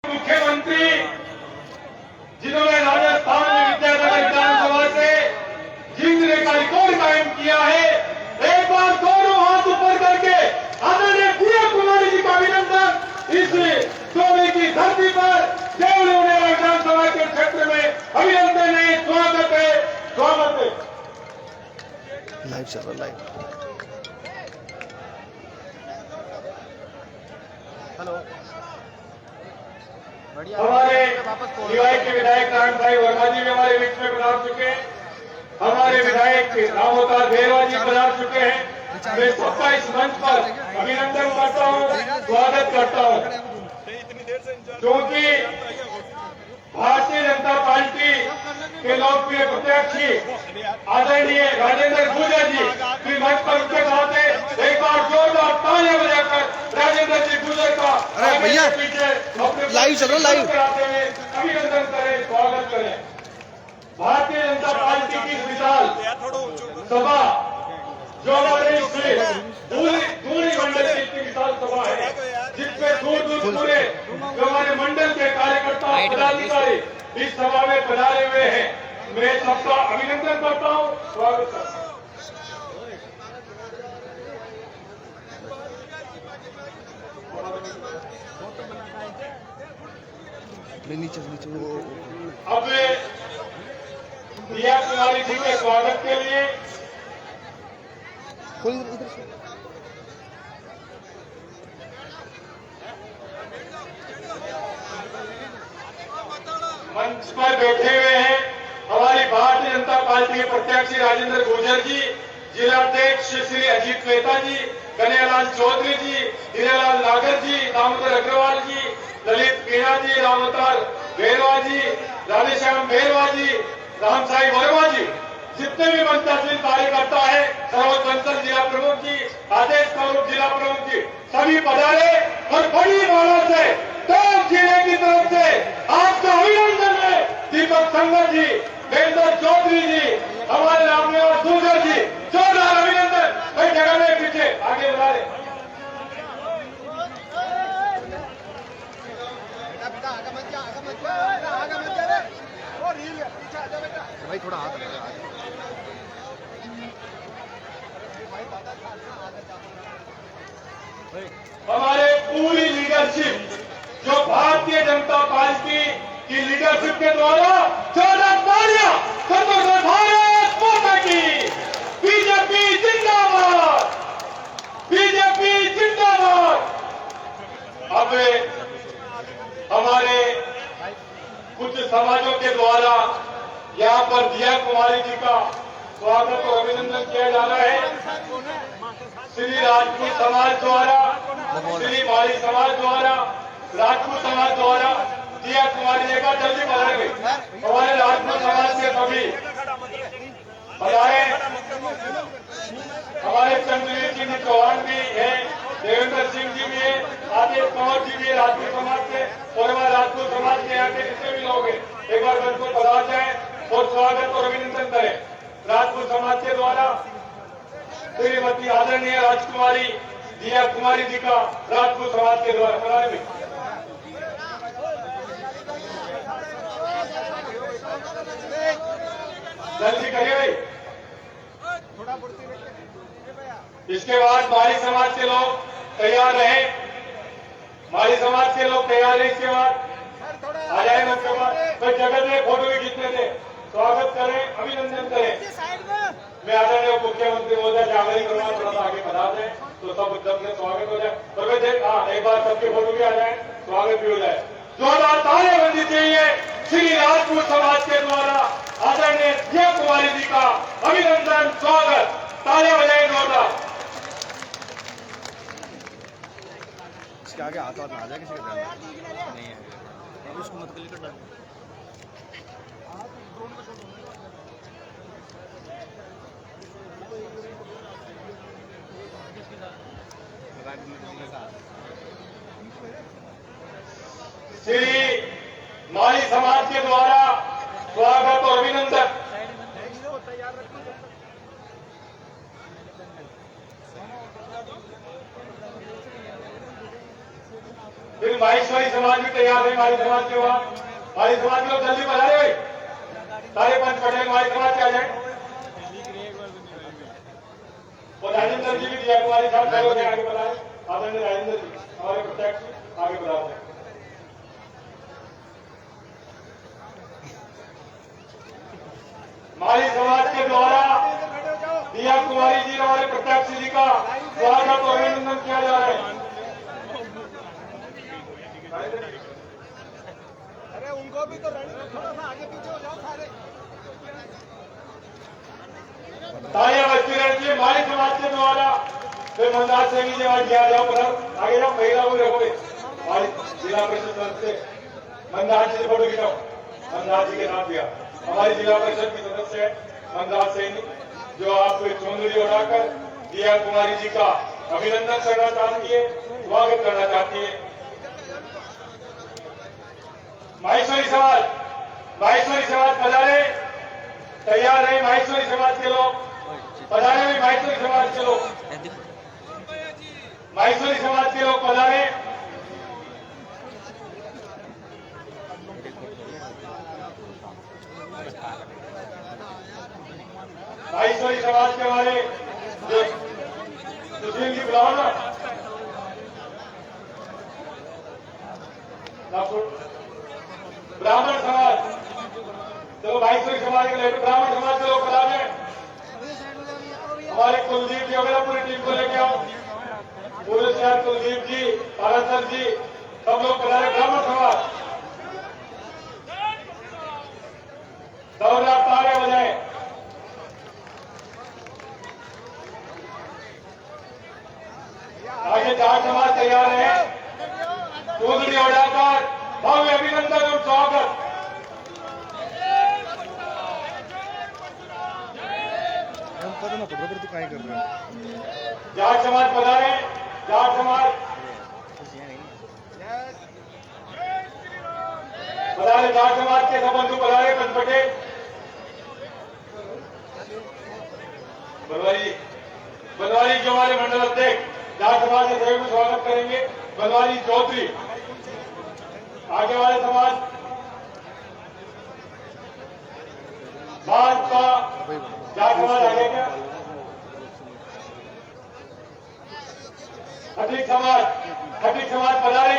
मुख्यमंत्री जिन्होंने राजस्थान में विद्यानगर विधानसभा से जीतने का रिकॉर्ड कायम किया है, एक बार दोनों हाथ ऊपर करके आदरणीय प्रिया कुमारी जी का अभिनंदन इस चौबे की धरती पर देवली विधानसभा के क्षेत्र में अभिनंदन है, स्वागत है, स्वागत है। लाइव चल रहा लाइव। हेलो, हमारे निवाई के विधायक नारायण भाई वर्मा जी भी हमारे बीच में पधार चुके हैं। हमारे विधायक रामोतार भेरवा जी पधार चुके हैं। मैं सबका इस मंच पर अभिनंदन करता हूं, स्वागत करता हूं, क्योंकि भारतीय जनता पार्टी के लोकप्रिय प्रत्याशी आदरणीय राजेंद्र गुर्जर जी भी मंच पर उनके साथ है। एक बार जोरदार तालियां बजाकर राजेंद्र जी गुर्जर का अरे भैया लाइव चल रहा लाइव कराते हुए अभिनंदन करें, स्वागत करें। भारतीय जनता पार्टी की विशाल सभा जो हमारे दूरी मंडल की इतनी विशाल सभा है, जिसमें दूर दूर पूरे जो हमारे मंडल के कार्यकर्ता पदाधिकारी इस सभा में पधारे हुए हैं, मैं सबका अभिनंदन करता हूं, स्वागत करता हूं। नीचे वो अब प्रिया कुमारी जी के स्वागत के लिए इधर से मंच पर बैठे हुए हैं हमारी भारतीय जनता पार्टी के प्रत्याशी राजेंद्र गुर्जर जी, जिलाध्यक्ष श्री अजीत मेहता जी, कन्हैयालाल चौधरी जी, हीरालाल नागर जी, दामोदर अग्रवाल जी, ललित मीणा जी, रामोतार भेरवा जी, राधेश्याम भेरवा जी, रामसाई वर्मा जी, जितने भी मंचासीन कार्यकर्ता है, सरोज बंसल जिला प्रमुख जी, आदेश स्वरूप जिला प्रमुख जी, सभी पधारे और बड़ी मात्रा से टोंक जिले की तरफ से आपका अभिनंदन है। दीपक संगत जी, देवेंद्र चौधरी जी, हमारे रामनिवास गुर्जर जी, जोरदार अभिनंदन। कई जगह में पीछे आगे बढ़ा रहे भाई थोड़ा हाथ हमारे पूरी लीडरशिप जो भारतीय जनता पार्टी की लीडरशिप के द्वारा 14 तालियां भारत माता की। बीजेपी जिंदाबाद, बीजेपी जिंदाबाद। अब हमारे कुछ समाजों के द्वारा यहाँ पर दिया कुमारी जी का स्वागत और अभिनंदन किया जा रहा है। श्री राजपूत समाज द्वारा, श्री माली समाज द्वारा, राजपूत समाज द्वारा दिया कुमारी जी का जल्दी बढ़ाएंगे। हमारे राजपूत समाज के सभी बढ़ाए, हमारे चंद्रवीर सिंह चौहान भी है, देवेंद्र सिंह जी भी है, आदेश कंवर जी भी है राजपूत समाज से, और हमारे राजपूत समाज के यहाँ के जितने भी लोग हैं एक बार मंच को पधार जाए और स्वागत और अभिनंदन करें। राजपूत समाज के द्वारा श्रीमती आदरणीय राजकुमारी दिया कुमारी जी का राजपूत समाज के द्वारा कराने में जल्दी करिए भाई। इसके बाद माली समाज के लोग तैयार रहे, माली समाज के लोग तैयार है। इसके बाद आ जाए उसके बाद फिर जगत में फोटो भी खींचने थे, स्वागत करें, अभिनंदन करें। मैं आदरणीय मुख्यमंत्री महोदय से आग्रह करूंगा थोड़ा सा आगे बढ़ा दें तो सब एकदम से स्वागत हो जाए। तो एक बार सबके फोटो भी आ जाए, स्वागत भी हो जाए। जोरदार तालियां बजनी चाहिए श्री राजपूत समाज के द्वारा आदरणीय दिया कुमारी जी का अभिनंदन, स्वागत, तालियां बजाएं जोरदार। इसके आगे हाथ और आ जाए किसी का नहीं है, उसको मत क्लिक कर डाल। श्री माली समाज के द्वारा स्वागत और अभिनंदन। फिर माहेश्वरी समाज भी तैयार है। माली समाज के बाद माली समाज के लोग जल्दी पधारे भाई, सारे पंच पटेल माली समाज के आ जाए। और राजेंद्र जी भी दिया कुमारी साहब खड़े होकर आगे बढ़ाए। आदरणीय राजेंद्र जी हमारे प्रत्यक्ष आगे बढ़ाते हैं। माली समाज के द्वारा दिया कुमारी जी हमारे प्रत्यक्ष जी का स्वागत और अभिनंदन किया जा रहा है। अरे उनको भी तो थोड़ा सा आगे पीछे हो जाओ सारे। तालियां बजती रहती है। माली समाज के द्वारा फिर मंदार सिंह जी आज गया जाओ पर आगे जाओ, महिला को देखोगे माली जिला परिषद सदस्य मंदार जी से फोटो खिंचाओ। मंदार जी के नाम दिया हमारी जिला परिषद की सदस्य है मंदार सिंह, जो आप चुनरी उठाकर दिया कुमारी जी का अभिनंदन करना चाहती है, स्वागत करना चाहती है। माहेश्वरी समाज पधारे, तैयार है। माहेश्वरी समाज के लोग पधारे हुए, माहेश्वरी समाज के लोग, माहेश्वरी समाज के लोग पधारे। माहेश्वरी समाज के हमारे जो सुशील जी बुलाओ ना, ब्राह्मण समाज, चलो माहेश्वरी समाज के लेकर ब्राह्मण समाज के लोग पधारे। हमारे कुलदीप जी वगैरह पूरी टीम को लेके आओ, पूरे शहर कुलदीप जी, पारासर जी, सब लोग पधारे। ब्राह्मण समाज दौरा तारे बजाए। आगे जाट समाज तैयार है, चौधरी उड़ाकर भव्य अभिनंदन और स्वागत। पता ना पड़ तू काय कर रहा है। जाट समाज पधारे, जाट समाज पधारे, जाट समाज के सब बंधु पधारे। पंच पटेल बनवारी जो हमारे मंडल अध्यक्ष जाट समाज के सभी को स्वागत करेंगे। बनवारी चौधरी आगे वाले समाज भाजपा जाट समाज आगे क्या खटीक समाज पधारे।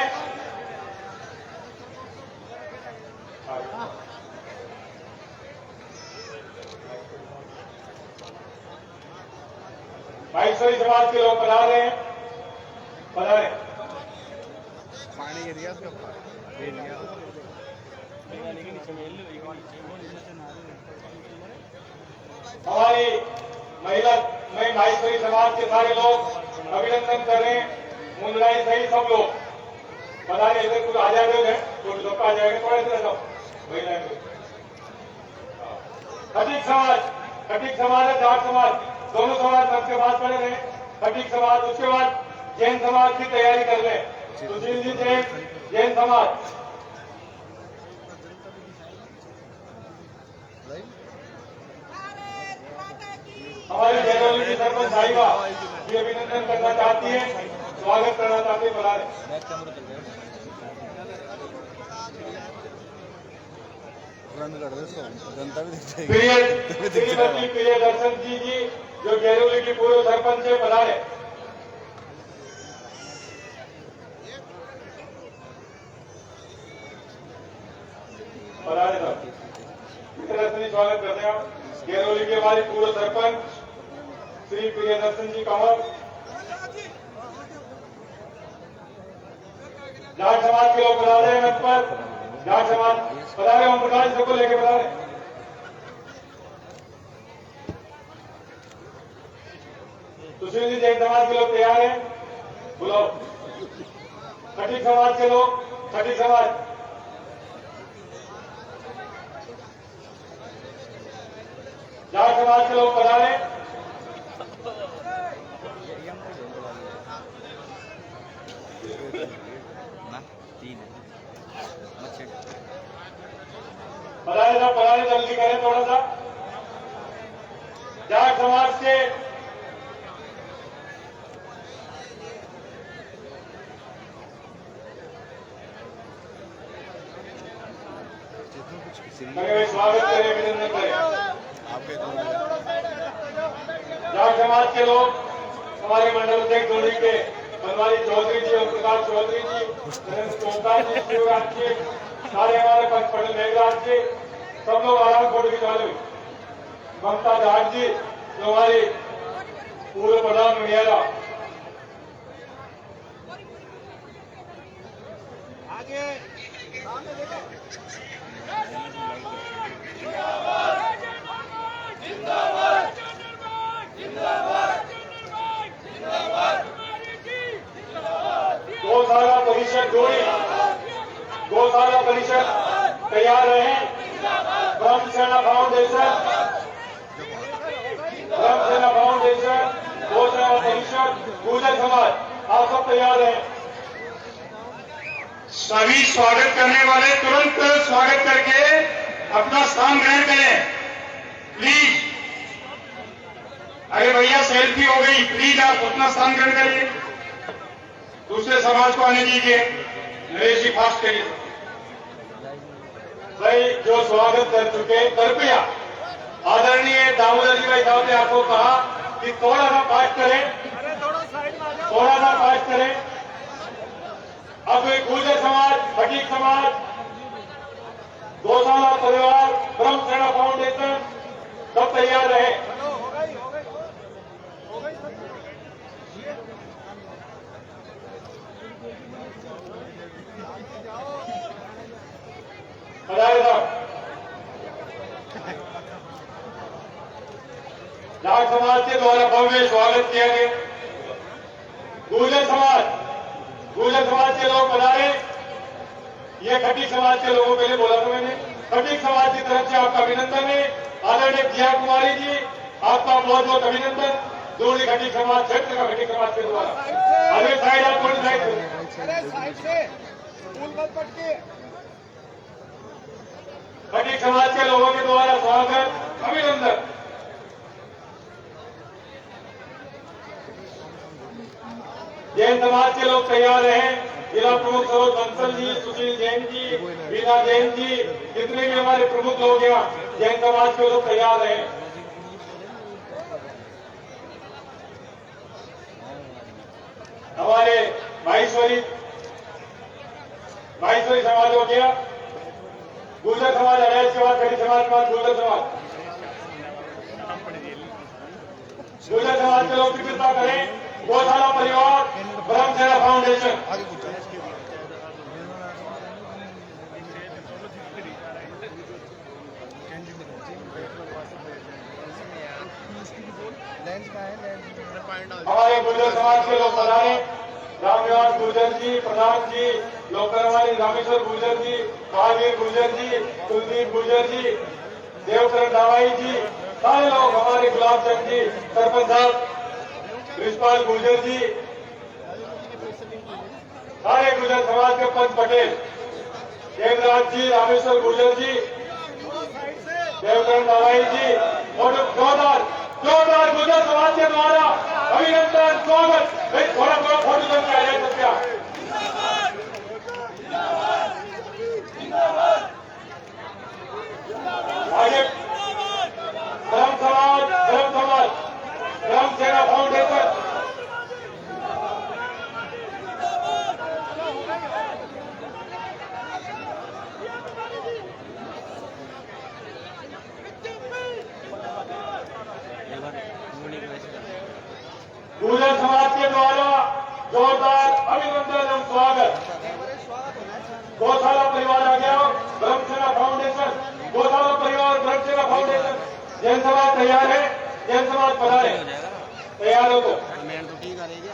माहेश्वरी समाज के लोग पधारे हैं, पधारे। पानी गिर गया उसके ऊपर। हमारी महिला में माहेश्वरी समाज के सारे लोग अभिनंदन कर रहे हैं। मुंदराई सही सब लोग पधारे। इधर कुछ आ जाएगा, कुछ लोग आ जाएगा, थोड़ा इधर जाओ महिलाएं। खटीक समाज है, जाट समाज, दोनों समाज सबके पास पड़े रहे। खटीक समाज, उसके बाद जैन समाज की तैयारी कर रहे हैं। सुशील जी जैन समाज, हमारे जैनोली की सरपंच साहिबा ये अभिनंदन करना चाहती है, स्वागत करना चाहती है। बना रहे जनता भी दिख जाएगी। प्रिय दर्शन जी जो जैनोली की पूर्व सरपंच है, बना रहे। स्वागत करते हैं आप गेरोली के हमारे पूर्व सरपंच श्री प्रियदर्शन जी कंवर। जाट समाज के लोग बता रहे हैं मंच पर, जाट समाज बता रहे, ओम प्रकाश सबको लेके बता रहे। सुशील जी जैन समाज के लोग तैयार हैं, बुलाओ। खटीक समाज के लोग, खटीक समाज जाट समाज के लोग पधारे। पधारे जल्दी करें थोड़ा सा। जाट समाज के करें, स्वागत करें, अभिनंदन करें। आपके जाट समाज के लोग हमारे मंडल अध्यक्ष जोड़ी के बनवारी चौधरी जी, ओम प्रकाश चौधरी जी, नरेंद्र चौधरी जी, शिवराज जी, सारे हमारे पंचपटल मेघराज जी, सब लोग आराम फोटो खिंचवा लो। ममता जहाज जी जो हमारी पूर्व प्रधान महिला, गौशाला परिषद जोड़ी, गौशाला परिषद तैयार रहे। ब्रह्म सेना फाउंडेशन, गौशाला परिषद, गुर्जर समाज, आप सब तैयार रहे। सभी स्वागत करने वाले तुरंत स्वागत करके अपना स्थान ग्रहण करें, प्लीज। अरे भैया सेल्फी हो गई, प्लीज आप अपना स्थान ग्रहण करिए, दूसरे समाज को आने दीजिए। नरेश जी फास्ट करिए भाई। जो स्वागत कर चुके कृपया आदरणीय दामोदर जी भाई साहब ने आपको कहा कि थोड़ा सा फास्ट करें, थोड़ा सा फास्ट करें। अब गुर्जर समाज, फटीक समाज, गौशाला परिवार, ब्रह्म सेना फाउंडेशन सब तैयार रहे। जाट समाज के द्वारा भव्य स्वागत किया गया। गुर्जर समाज के लोग पधारे। ये खटीक समाज के लोगों के लिए बोला था मैंने। खटीक समाज की तरफ से आपका अभिनंदन है। आदरणीय जिया कुमारी जी, आपका बहुत बहुत अभिनंदन। जोड़ी खटीक समाज, क्षेत्र का खटीक समाज के द्वारा। अरे साइड आप थोड़ी साइड से खटीक समाज के लोगों के द्वारा स्वागत, अभिनंदन। जैन समाज के लोग तैयार रहे। जिला प्रमुख सरोज बंसल जी, सुशील जैन जी, वीना जैन जी, जितने भी हमारे प्रमुख लोग हैं जैन समाज के लोग तैयार रहे। हमारे माहेश्वरी समाज हो गया। गुर्जर समाज अड़ाइश के बाद खड़ी समाज के बाद गुर्जर समाज के लोग की कृपा करें। गौशाला परिवार, ब्रह्म सेना फाउंडेशन, हमारे गुर्जर समाज के लोग पधारे। रामनिवास गुर्जर जी, प्रधान जी, लोकरवाली रामेश्वर गुर्जर जी, महावीर गुर्जर जी, कुलदीप गुर्जर जी, देवकरण दावाई जी, सारे लोग, हमारे गुलाब चंद जी, सरपंच साहब, रिशपाल गुर्जर जी, सारे गुर्जर समाज के पंच पटेल, देवराज जी, रामेश्वर गुर्जर जी, देवकरण दावाई जी, और जोरदार गुर्जर समाज के द्वारा अभिनंदन, स्वागत। थोड़ा थोड़ा फोटो बन के आइए सब क्या। आगे ब्रह्म समाज, ब्रह्म सेना फाउंडेशन, गुर्जर समाज के द्वारा जोरदार अभिनंदन एवं स्वागत। गौशाला परिवार आ गया, ब्रह्म सेना फाउंडेशन, गौशाला परिवार, ब्रह्म सेना फाउंडेशन। जैन समाज तैयार है, जैन समाज पधारे, तैयार हो तो कमेंट तो ठीक आ रही है,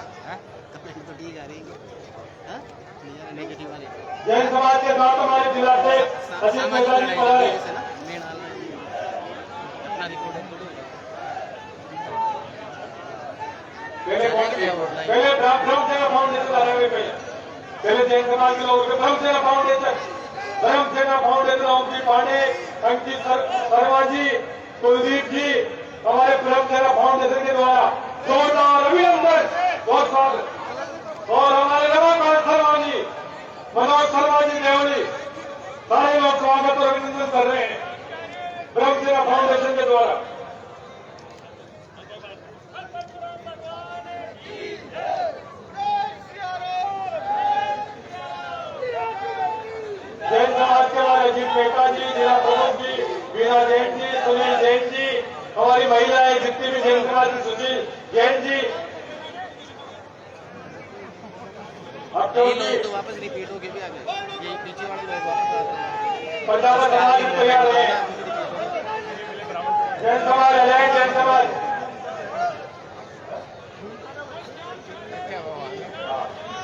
कमेंट तो ठीक आ रही है, नेगेटिव आ रही है। जैन समाज के साथ हमारे जिला से अजीत मेहता जी पधारे। अपना रिकॉर्ड पहले ब्रह्म सेना फाउंडेशन आ रहे हैं। पहले जैन समाज के लोगों के ब्रह्म सेना फाउंडेशन, ओम जी पांडे, अंकित शर्मा जी, कुलदीप जी, हमारे ब्रह्म सेना फाउंडेशन के द्वारा जोरदार अभिनंदन, बहुत स्वागत। और हमारे रमाकांत शर्मा जी, मनोज शर्मा जी देवड़ी, सारे लोग स्वागत और अभिनंदन कर रहे हैं ब्रह्म सेना फाउंडेशन के द्वारा। जैन समाज के बाद अजीत मेहता जी, जिला प्रमुख जी, वीणा जैन जी, सुनील जैन जी, हमारी महिलाएं जितनी भी जैन समाज की सुशील जैन जी, अब तो ये लोग तो वापस रिपीट होके भी आ गए, ये पीछे वाले लोग वापस आ गए। पंजाब समाज भी तैयार है। जैन समाज है, जैन समाज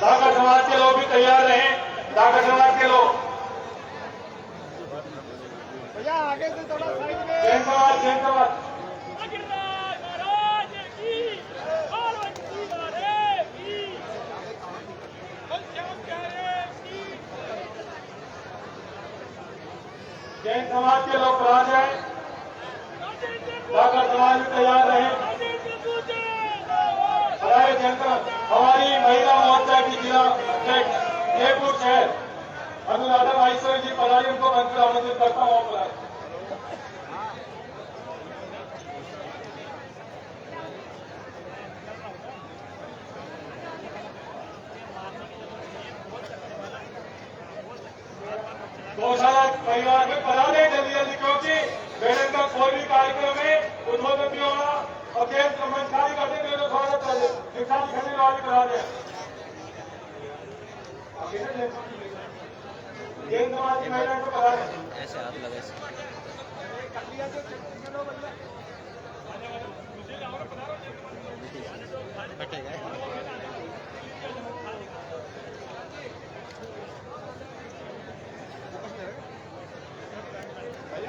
धाकर समाज के लोग भी तैयार रहे। धाकर समाज के लोग, आगे से थोड़ा साइड में। जैन समाज, जैन समाज जैन समाज के लोग कहा जाए। धाकर समाज भी तैयार रहे। हमारे जैन समाज, हमारी महिला मोर्चा की जिला जयपुर शहर अनुराधा माहेश्वरी जी पधारी, उनको मंत्री आमंत्रित करता हूँ। गौशाला परिवार में पढ़ा दें जल्दी जल्दी, क्योंकि मैडम का कोई भी कार्यक्रम में उद्बोधन भी होना और खेल मंच खाली करते मेरे तो स्वागत कर दे, शिक्षा दिखाने वाले करा दें। जैन समाज की महिलाओं को पढ़ा दें। ऐसे हाथ लगे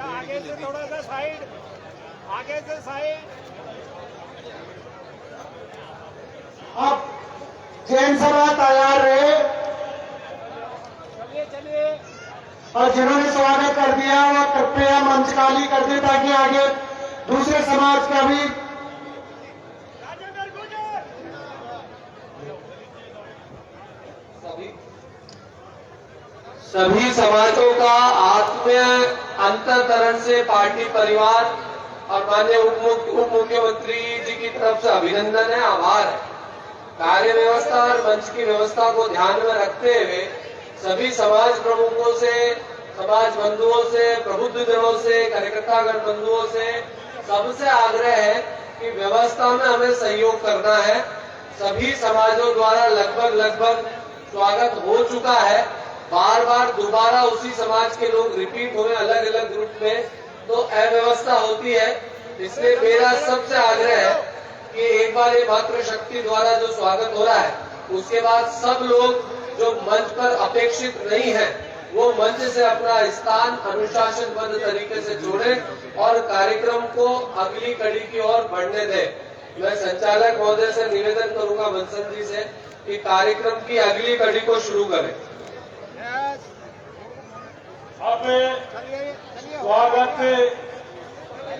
आगे से थोड़ा सा साइड, आगे से साइड। अब जैन समाज तैयार रहे चलिए चलिए। और जिन्होंने स्वागत कर दिया वह कृपया मंच खाली कर दे ताकि आगे दूसरे समाज का भी सभी समाजों का आत्मीय अंतरतरण से पार्टी परिवार और माननीय उप मुख्यमंत्री जी की तरफ से अभिनंदन है, आभार है। कार्य व्यवस्था और मंच की व्यवस्था को ध्यान में रखते हुए सभी समाज प्रमुखों से, समाज बंधुओं से, प्रबुद्धजनों से, कार्यकर्तागण बंधुओं से सबसे आग्रह है कि व्यवस्था में हमें सहयोग करना है। सभी समाजों द्वारा लगभग स्वागत हो चुका है। बार बार दोबारा उसी समाज के लोग रिपीट हुए अलग अलग ग्रुप में तो अव्यवस्था होती है। इसलिए मेरा सबसे आग्रह है कि एक बार ये मातृशक्ति द्वारा जो स्वागत हो रहा है उसके बाद सब लोग जो मंच पर अपेक्षित नहीं है वो मंच से अपना स्थान अनुशासनबद्ध तरीके से जोड़े और कार्यक्रम को अगली कड़ी की ओर बढ़ने दें। मैं संचालक महोदय से निवेदन करूंगा बंसल जी से कि कार्यक्रम की अगली कड़ी को शुरू करें। अब स्वागत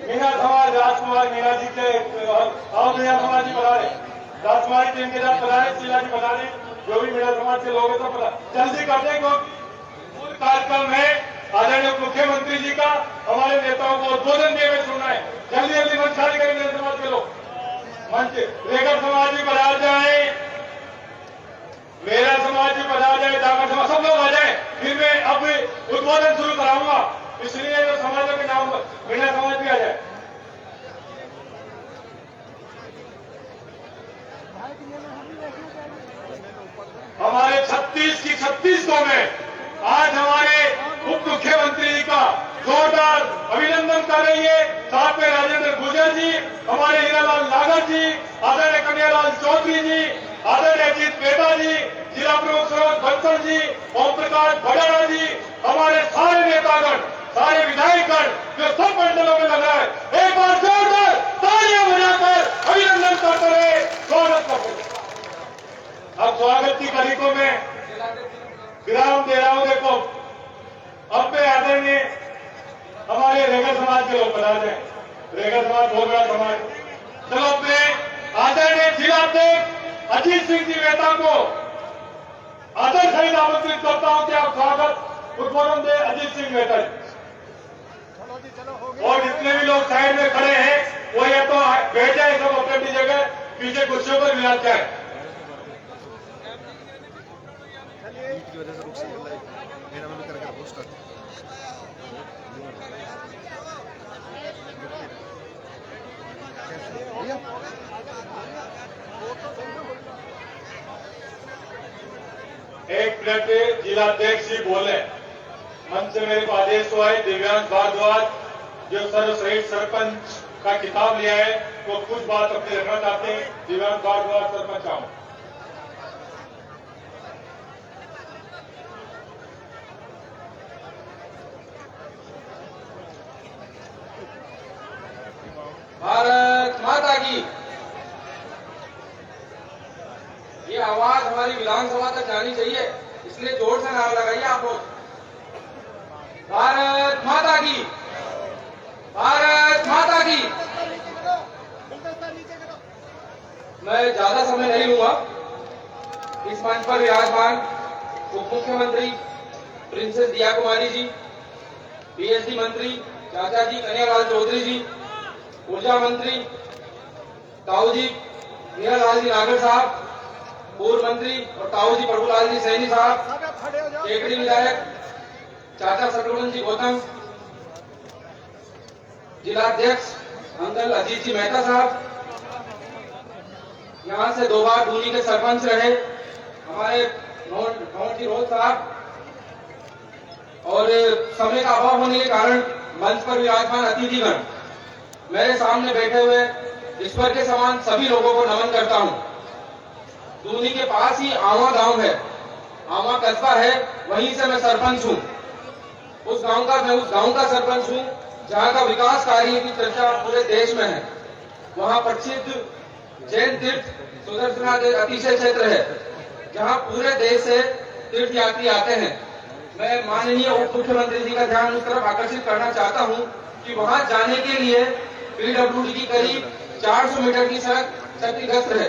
मीना समाज राजकुमार मीना जी के और मीना समाज जी बता रहे, राजकुमार टीम के साथ बता रहे, शीला जी बता रहे, जो भी मीना समाज के लोग हैं तो पता जल्दी करते हैं क्योंकि पूर्ण कार्यक्रम है आदरणीय मुख्यमंत्री जी का हमारे नेताओं को उद्बोधन दिए हुए सुनना है। जल्दी जल्दी मंच खाली करें मीना समाज के लोग। मंच रेखा समाज भी बता जाए, मेरा समाज भी बता जाए, दागर समाज सब लोग आ जाए, फिर मैं अब उद्बोधन शुरू कराऊंगा, इसलिए जो समाजों के नाम मीना समाज भी आ जाए। हमारे 36 की 36 को में आज हमारे उप मुख्यमंत्री जी का जोरदार अभिनंदन कर रही है। साथ में राजेंद्र गुर्जर जी, हमारे हीरालाल नागर जी, आदरणीय कन्हैयालाल चौधरी जी, आदरणीय अजीत मेहता जी, जिला प्रमुख सरोज बंसल जी, ओम प्रकाश भडाना जी, हमारे सारे नेतागण, सारे विधायकगण जो सब मंडलों में लग रहा है, एक बार जोरदार तालियां बजाकर अभिनंदन करते रहे, स्वागत करते रहे। अब स्वागत की कड़ी को मैं विराम दे रहा हूं। देखो अब मैं आदरणीय हमारे रेगा समाज के लोग बता दें, रेगा समाज बहुत बड़ा समाज। चलो अपने आदरणीय जिलाध्यक्ष अजीत सिंह जी मेहता को आदर सहित आमंत्रित करता हूं कि आप स्वागत उद्बोधन दे। अजीत सिंह मेहता जी। और जितने भी लोग साइड में खड़े हैं वो या तो बैठ जाए सब अपनी अपनी जगह, पीछे कुर्सियों पर विराज जाए। ईद की वजह से रुक से मेरा मन कर कर पोस्ट एक मिनट जिलाध्यक्ष जी बोले। मंच से मेरे को आदेश हुआ है दिव्यांश भारद्वाज जो सर्वश्रेष्ठ सरपंच का खिताब लिया है वो कुछ बात अपनी रखना चाहते हैं। दिव्यांश भारद्वाज सरपंच आओ। भारत माता की। ये आवाज हमारी विधानसभा तक जानी चाहिए, इसलिए जोर से नारा लगाइए आप लोग। भारत माता की, भारत माता की। मैं ज्यादा समय नहीं लूंगा। इस मंच पर विराजमान उप मुख्यमंत्री प्रिंसेस दिया कुमारी जी, पीएचडी मंत्री चाचा जी कन्हैयालाल चौधरी जी, ऊर्जा मंत्री ताऊ जी हीरालाल जी नागर साहब, पूर्व मंत्री और ताऊ जी प्रभुलाल जी सैनी साहब, टेकड़ी विधायक चाचा शत्रुघ्न जी गौतम, जिलाध्यक्ष अंकल अजीत जी मेहता साहब, यहाँ से 2 बार दूनी के सरपंच रहे हमारे नौन जी रोज साहब, और समय का अभाव होने के कारण मंच पर विराजमान अतिथिगण, मेरे सामने बैठे हुए ईश्वर के समान सभी लोगों को नमन करता हूं। दूनी के पास ही आवा गांव है, आवा कस्बा है, वहीं से मैं सरपंच हूं। मैं उस गांव का सरपंच हूं जहां का विकास कार्य की चर्चा पूरे देश में है। वहां प्रसिद्ध जैन तीर्थ सुदर्शनाथ अतिशय क्षेत्र है जहां पूरे देश से तीर्थ यात्री आते हैं। मैं माननीय उप मुख्यमंत्री जी का ध्यान उस तरफ आकर्षित करना चाहता हूं कि वहां जाने के लिए पीडब्ल्यूडी की करीब 400 मीटर की सड़क क्षतिग्रस्त है।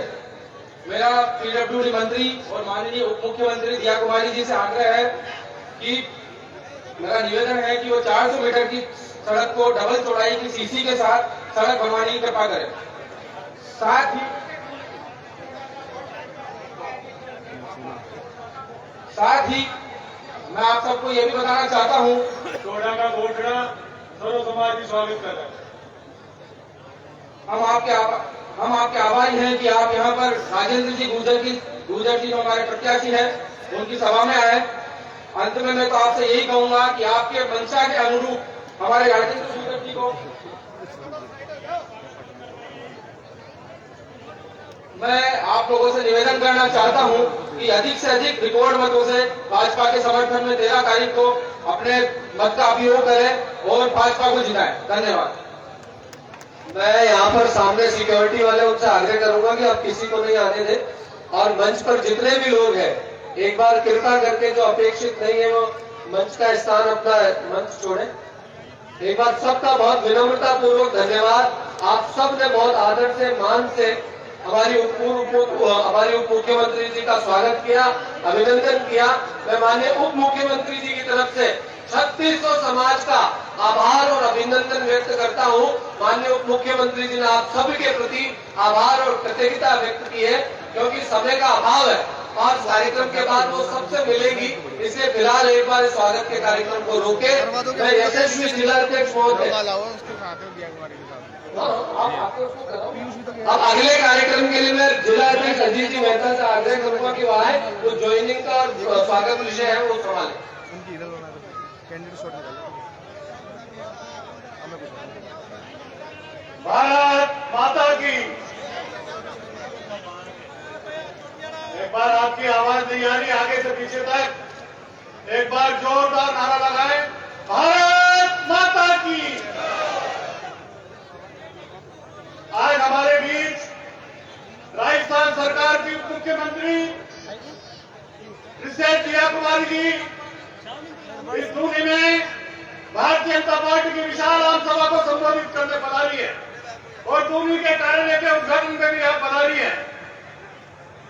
मेरा पीडब्ल्यूडी मंत्री और माननीय उप मुख्यमंत्री दिया कुमारी जी से आग्रह है कि मेरा निवेदन है कि वो 400 मीटर की सड़क को डबल चौड़ाई की सीसी के साथ सड़क बनवाने की कृपा करें। साथ ही मैं आप सबको ये भी बताना चाहता हूँ, टोडा का गोठड़ा सर्व समाज की स्वागत कर रहे हैं। हम आपके आभारी हैं कि आप यहाँ पर राजेंद्र जी गुर्जर जी जो हमारे प्रत्याशी हैं उनकी सभा में आए। अंत में मैं तो आपसे यही कहूंगा कि आपके मंशा के अनुरूप हमारे राजेंद्र गुर्जर जी को मैं आप लोगों से निवेदन करना चाहता हूं कि अधिक से अधिक रिकॉर्ड मतों से भाजपा के समर्थन में 13 तारीख को अपने मत का उपयोग करें और भाजपा को जिताएं। धन्यवाद। मैं यहाँ पर सामने सिक्योरिटी वाले उनसे आग्रह करूंगा कि आप किसी को नहीं आने दें और मंच पर जितने भी लोग हैं एक बार कृपा करके जो अपेक्षित नहीं है वो मंच का स्थान अपना मंच छोड़े। एक बार सबका बहुत विनम्रता पूर्वक धन्यवाद। आप सब ने बहुत आदर से मान से हमारी उप मुख्यमंत्री जी का स्वागत किया, अभिनंदन किया। मैं माननीय उप मुख्यमंत्री जी की तरफ से 3600 समाज का आभार और अभिनंदन व्यक्त करता हूं। माननीय उप मुख्यमंत्री जी ने आप सभी के प्रति आभार और कृतज्ञता व्यक्त की है क्योंकि समय का अभाव है और कार्यक्रम के बाद वो सबसे मिलेगी, इसलिए फिलहाल एक बार स्वागत के कार्यक्रम को रोके। मैं यशस्वी जिलाध्यक्ष महोदय अब अगले कार्यक्रम के लिए मैं जिलाध्यक्ष अजीत जी मेहता से आग्रह करूंगा कि वो आए, तो ज्वाइनिंग का और स्वागत विषय है वो संभाले। उनकी इधर बना देते कैंडिडेट शॉट निकालो। भारत माता की। एक बार आपकी आवाज नहीं आ रही आगे से पीछे तक, एक बार जोरदार नारा लगाएं, भारत माता की। आज हमारे बीच राजस्थान सरकार की उप मुख्यमंत्री प्रिंसेस दिया कुमारी जी इस दूनी में भारतीय जनता पार्टी की विशाल आम सभा को संबोधित करने पधारी है और दूनी के कार्यालय के उद्घाटन में भी आप पधारी है।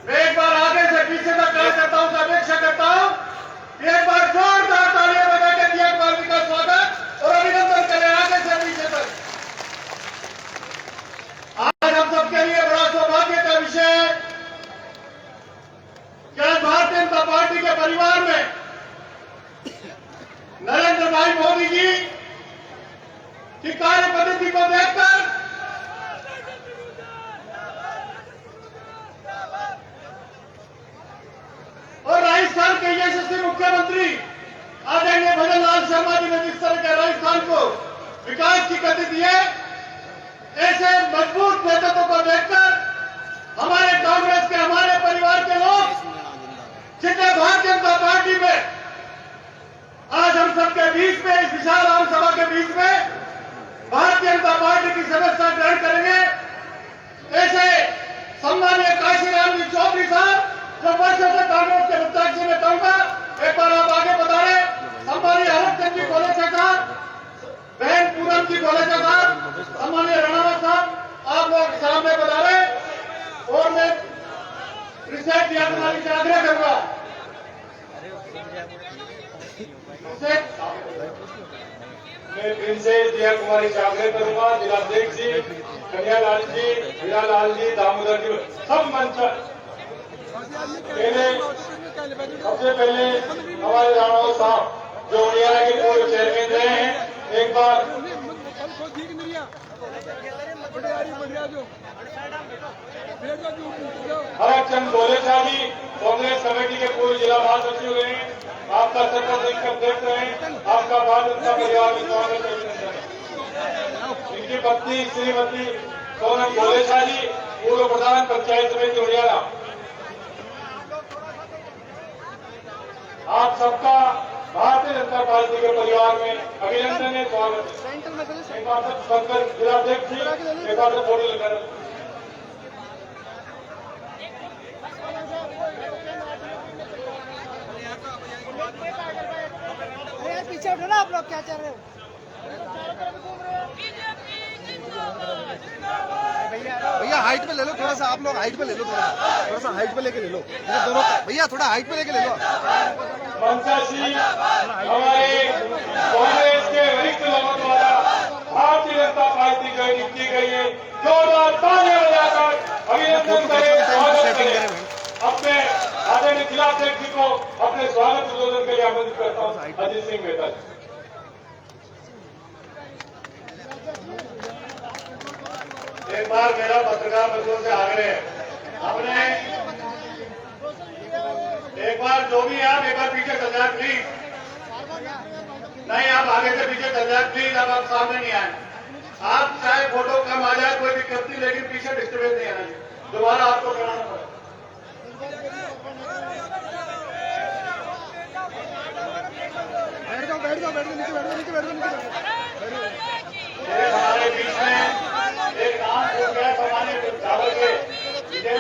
मैं एक बार आगे से पीछे तक कार्यकर्ताओं से अपेक्षा करता हूं कि एक बार जोरदार तालियां बजा के दिया कुमारी का स्वागत और अभिनंदन करें। आगे है भाई मोदी जी की कार्य पद्धति को देखकर और राजस्थान के यशस्वी मुख्यमंत्री आदरणीय भजन लाल शर्मा जी ने जिस तरह के राजस्थान को विकास की गति दी है, ऐसे मजबूत नेतृत्व को देखकर हमारे कांग्रेस के, हमारे परिवार के लोग जितने भारतीय जनता पार्टी में आज हम सबके बीच में, इस विशाल आम सभा के बीच में भारतीय जनता पार्टी की सदस्यता ग्रहण करेंगे, ऐसे सम्मानीय काशीराम जी चौधरी साहब जो वर्षों से कांग्रेस के प्रत्याशी जी में कहूंगा, एक बार आप आगे बता रहे, सम्मानीय हरचंद जी गोलेचा साहब, बहन पूनम जी गोलेचा साहब, सम्मानीय रणावत साहब, आप लोग सामने बता रहे और मैं रिसेट दिया कुमारी से आग्रह करूंगा। मैं फिर से दिया कुमारी से आग्रह करूंगा, जिलाध्यक्ष जी, कन्हैयालाल जी, हीरालाल जी, दामोदर जी, सब मंच सबसे पहले हमारे राणा साहब जो हरियाणा के पूर्व चेयरमैन रहे हैं, एक बार हरचंद गोलेचा जी कांग्रेस कमेटी के पूर्व जिला महासचिव रहे हैं, आपका सफल देख रहे हैं, आपका भारत का परिवार में स्वागत है। इनकी पत्नी श्रीमती सोनम गोलेचा जी पूर्व प्रधान पंचायत समिति हरियाणा, आप सबका भारतीय जनता पार्टी के परिवार में अभिनंदन है, स्वागत है। एक बार सब सबकर जिलाध्यक्ष जी एक बार से फोटो लेकर पीछे उठो ना आप लोग, क्या चल रहे हो? भैया हाइट पे ले लो थोड़ा सा, आप लोग हाइट पे ले लो, थोड़ा सा हाइट पे लेके ले लो दोनों, भैया थोड़ा हाइट पे लेके ले लो। मंचासी हमारे कांग्रेस के वरिष्ठ लोगों द्वारा भारतीय जनता पार्टी को नियुक्ति गई है, जोरदार तालियां बजाकर अभिनंदन करें, स्वागत करें। अपने आदरणीय जिलाध्यक्ष जी को अपने स्वागत उद्बोधन के लिए आमंत्रित करता हूँ, अजीत सिंह मेहता जी। एक बार मेरा पत्रकार बंधुओं से आग्रह है, अपने एक बार जो भी आप एक बार पीछे चल जाए प्लीज, नहीं आप आगे से पीछे चल जाए प्लीज, अब आप सामने नहीं आए, आप चाहे फोटो कम आ जाए कोई दिक्कत नहीं, लेकिन पीछे डिस्टर्बेंस नहीं आना चाहिए, दोबारा आपको कराना पड़ेगा। बैठ जाओ नीचे हमारे बीच में एक नाम हो गया सामान्य चावल के विजय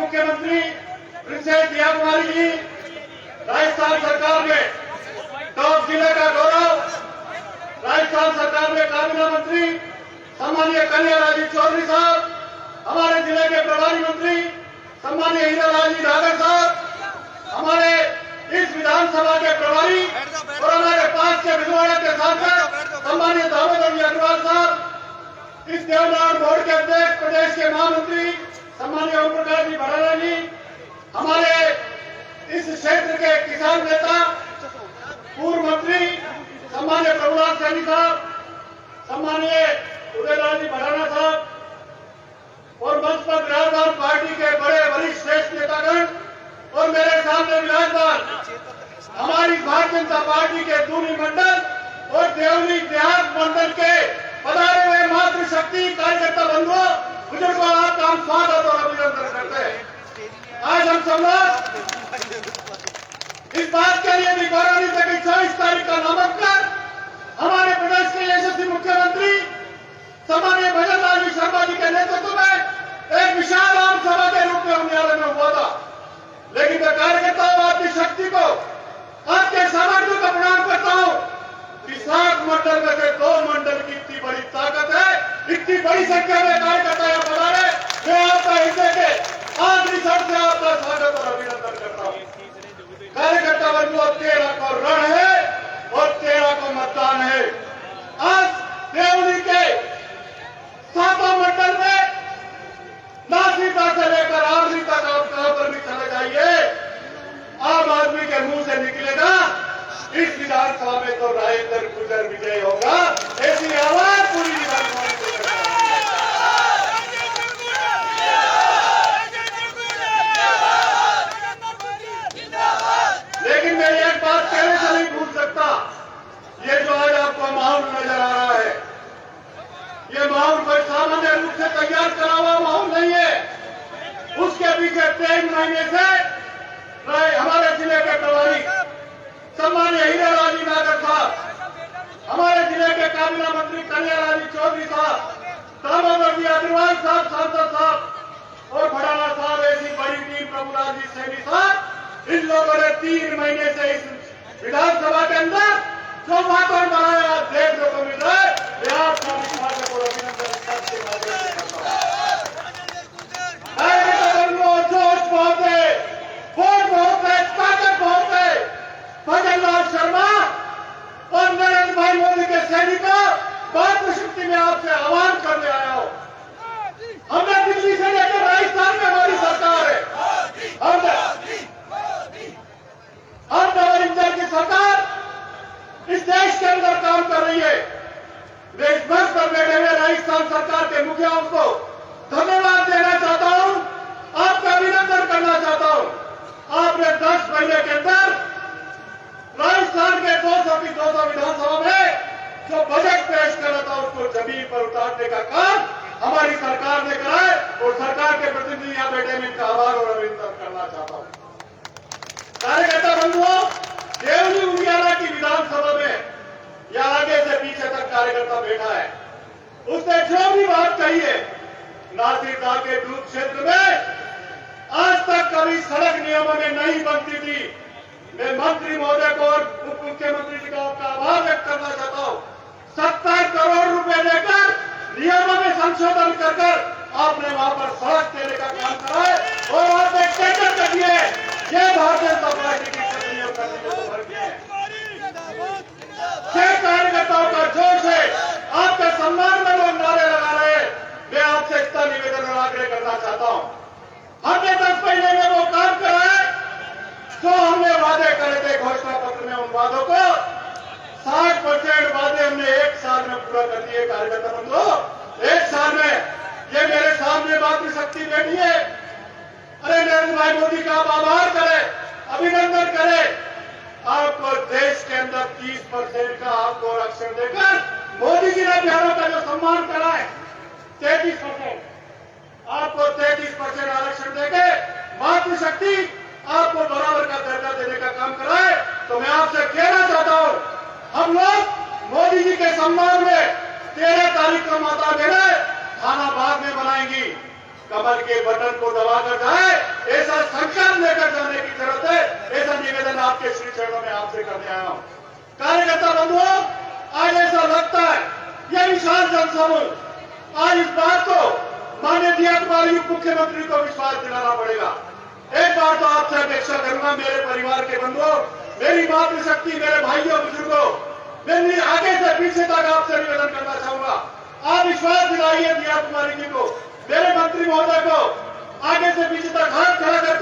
मुख्यमंत्री प्रिंसेस दिया कुमारी जी राजस्थान सरकार में टॉप जिले का गौरव, राजस्थान सरकार में काबीना मंत्री सम्मानीय कन्हैयालाल जी चौधरी साहब, हमारे जिले के प्रभारी मंत्री सम्मानीय हीरालाल जी ढागर साहब, हमारे इस विधानसभा के प्रभारी और हमारे पास के भिलवाड़ा के सांसद सम्मानीय दामोदर जी अग्रवाल साहब, इस देवनार बोर्ड के अध्यक्ष प्रदेश के महामंत्री सम्मानीय ओम प्रकाश जी भराड़ा जी, हमारे इस क्षेत्र के किसान नेता पूर्व मंत्री सम्मानीय प्रभुलाल सैनी साहब, सम्मानीय उदयलाल जी भराड़ा साहब और मंच पर विराजमान पार्टी के बड़े वरिष्ठ श्रेष्ठ नेतागण और मेरे सामने विराजमान हमारी भारतीय जनता पार्टी के दूनी मंडल और देवली देहात मंडल के पधारे हुए मातृशक्ति कार्यकर्ता बंधुओं, बुजुर्गों, आपका हम स्वागत और अभिनंदन करते हैं। आज हम सब लोग इस बात के लिए भी गौरवान्वित है कि 24 तारीख का नामांकन हमारे प्रदेश के यशस्वी मुख्यमंत्री सम्मानीय भजन लाल जी शर्मा जी के नेतृत्व में एक विशाल आम सभा के रूप में उन्याले में हुआ था। लेकिन मैं कार्यकर्ताओं आपकी शक्ति को, आपके सामर्थ्य को प्रणाम करता हूं कि 7 मंडल में से 2 मंडल की इतनी बड़ी ताकत है, इतनी बड़ी संख्या में कार्यकर्ता यहाँ बना रहे। मैं आपका हिस्से के आखिरी शब्द से आपका स्वागत और अभिनंदन करता हूं। कार्यकर्ता वर्ग 13 को रण है और 13 को मतदान है। आज देवली के 7 मंडल में नासीता से लेकर आखिरी तक आप कहां पर भी चले जाइए, आम आदमी के मुंह से निकलेगा इस विधानसभा में तो राजेंद्र गुर्जर विजय होगा। ऐसी आवाज पूरी विधानसभा में करता है। लेकिन मैं एक बात कहने से नहीं भूल सकता, ये जो आज आपको माहौल नजर आ रहा है, ये माहौल कोई सामान्य रूप से तैयार करा हुआ माहौल नहीं है। उसके पीछे 3 महीने से हमारे जिले के प्रभारी सम्मानीय हीरालाल नागर साहब, हमारे जिले के काबीना मंत्री कन्हैयालाल चौधरी साहब, दामोदर जी अग्रवाल साहब, सांसद साहब और भड़ाना साहब, ऐसी बड़ी टीम प्रभुलाल जी सैनी साहब, इन लोगों ने 3 महीने से इस विधानसभा के अंदर जो वातावरण बनाया आप देखने को मिल रहा है। मैं आपका स्वागत और अभिनंदन करते जोश बहुत है, वोट बहुत है, ताकत बहुत है। भजन लाल शर्मा और नरेंद्र भाई मोदी के सैनिकों, मातृशक्ति में आपसे आह्वान करने आया हूं। हमने दिल्ली से लेकर राजस्थान में हमारी सरकार है, हम डबल इंजन की सरकार इस देश के अंदर काम कर रही है। मैं इस मंच पर बैठे हुए राजस्थान सरकार के मुखियाओं को धन्यवाद देना चाहता हूं, आपका अभिनंदन करना चाहता हूं। आपने 10 महीने के अंदर राजस्थान के 200 की 200 विधानसभा में जो बजट पेश करा था उसको जमीन पर उतारने का काम हमारी सरकार ने करा है और सरकार के प्रतिनिधि यहाँ बैठे में इनका आभार और अभिनंदन करना चाहता हूं। कार्यकर्ता बंधुओं, देवली उड़ियाला की विधानसभा में या आगे से पीछे तक कार्यकर्ता बैठा है, उसने जो भी बात कही है, नासिरदा के दूध क्षेत्र में आज तक कभी सड़क नियमों में नहीं बनती थी। मैं मंत्री महोदय को और उप मुख्यमंत्री जी का आपका आभार व्यक्त करना चाहता हूं। 70 करोड़ रुपए देकर नियमों में संशोधन कर आपने वहां पर सड़क देने का काम करा है और आपने टेंडर कर दिए। ये भारतीय जनता पार्टी की शक्ति और कर्तव्य है। 6 कार्यकर्ताओं का जोश है, आपके सम्मान में लोग नारे लगा रहे हैं। मैं आपसे इतना निवेदन और आग्रह करना चाहता हूं, हमने 10 महीने में वो काम करा है जो हमने वादे करे थे घोषणा पत्र में। उन वादों को 60% वादे हमने 1 साल में पूरा कर दिए। कार्यकर्ता बंधुओं, 1 साल में ये मेरे सामने मातृशक्ति बैठी है। अरे नरेंद्र भाई मोदी का आप आभार करें, अभिनंदन करें। आपको देश के अंदर 30% का आपको आरक्षण देकर मोदी जी ने बिहारों का जो सम्मान करा है 33%, आपको 33% आरक्षण देके मातृशक्ति आपको बराबर का दर्जा देने का काम करा है। तो मैं आपसे कहना चाहता हूं, हम लोग मोदी जी के सम्मान में 13 तारीख को माता बहने खाना बाद में बनाएंगी, कमल के बटन को दबाकर जाए, ऐसा संकल्प लेकर जाने की जरूरत है। ऐसा निवेदन आपके श्री चरणों में आपसे करने आया हूं। कार्यकर्ता बंधुओं, आज ऐसा लगता है यह विशाल जनसमूह, आज इस बात को माननीय दिया कुमारी उप मुख्यमंत्री को विश्वास दिलाना पड़ेगा। एक बार तो आपसे अपेक्षा करूंगा, मेरे परिवार के बंधुओं, मेरी मातृशक्ति, मेरे भाइयों बुजुर्गों, मैं आगे से पीछे तक आपसे निवेदन करना चाहूंगा, आप विश्वास दिलाइए दिया कुमारी जी को, मेरे मंत्री महोदय को, आगे से पीछे तक हाथ खड़ा कर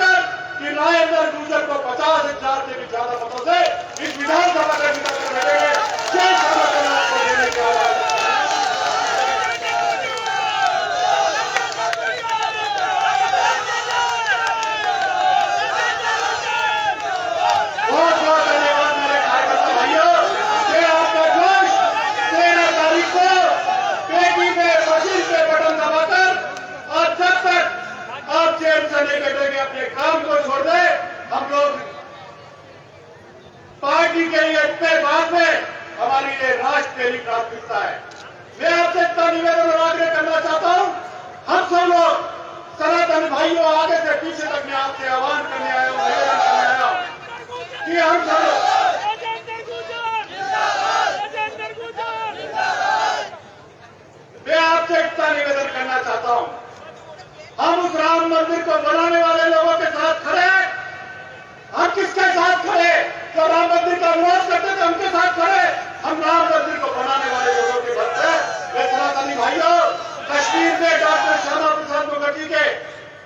कि राजेंद्र गुर्जर को 50,000 से भी ज्यादा मतों से इस विधानसभा का जिताकर भेजेंगे। जय श्री आपको देने के आवाज। बहुत बहुत धन्यवाद मेरे कार्यकर्ता भाइयों। ये आपका जोश 13 तारीख को पेटी में मशीन पे बटन दबाकर और जब तक नहीं बैठेंगे, अपने काम को छोड़ दे। हम लोग पार्टी के लिए इतने बात में हमारी ये राष्ट्र के लिए प्राथमिकता है। मैं आपसे इतना निवेदन और आग्रह करना चाहता हूं, हम सब लोग सनातन भाइयों आगे से पीछे तक मैं आपसे आह्वान करने आया हूं, निवेदन करने आया हूं कि हम सब लोग मैं आपसे इतना निवेदन करना चाहता हूं, हम उस राम मंदिर को बनाने वाले लोगों के साथ खड़े हैं। हम किसके साथ खड़े? जो राम मंदिर का विरोध करते थे उनके साथ खड़े। हम राम मंदिर को बनाने वाले लोगों के साथ हैं। वे सनातनी भाइयों, कश्मीर में डॉक्टर श्यामा प्रसाद मुखर्जी के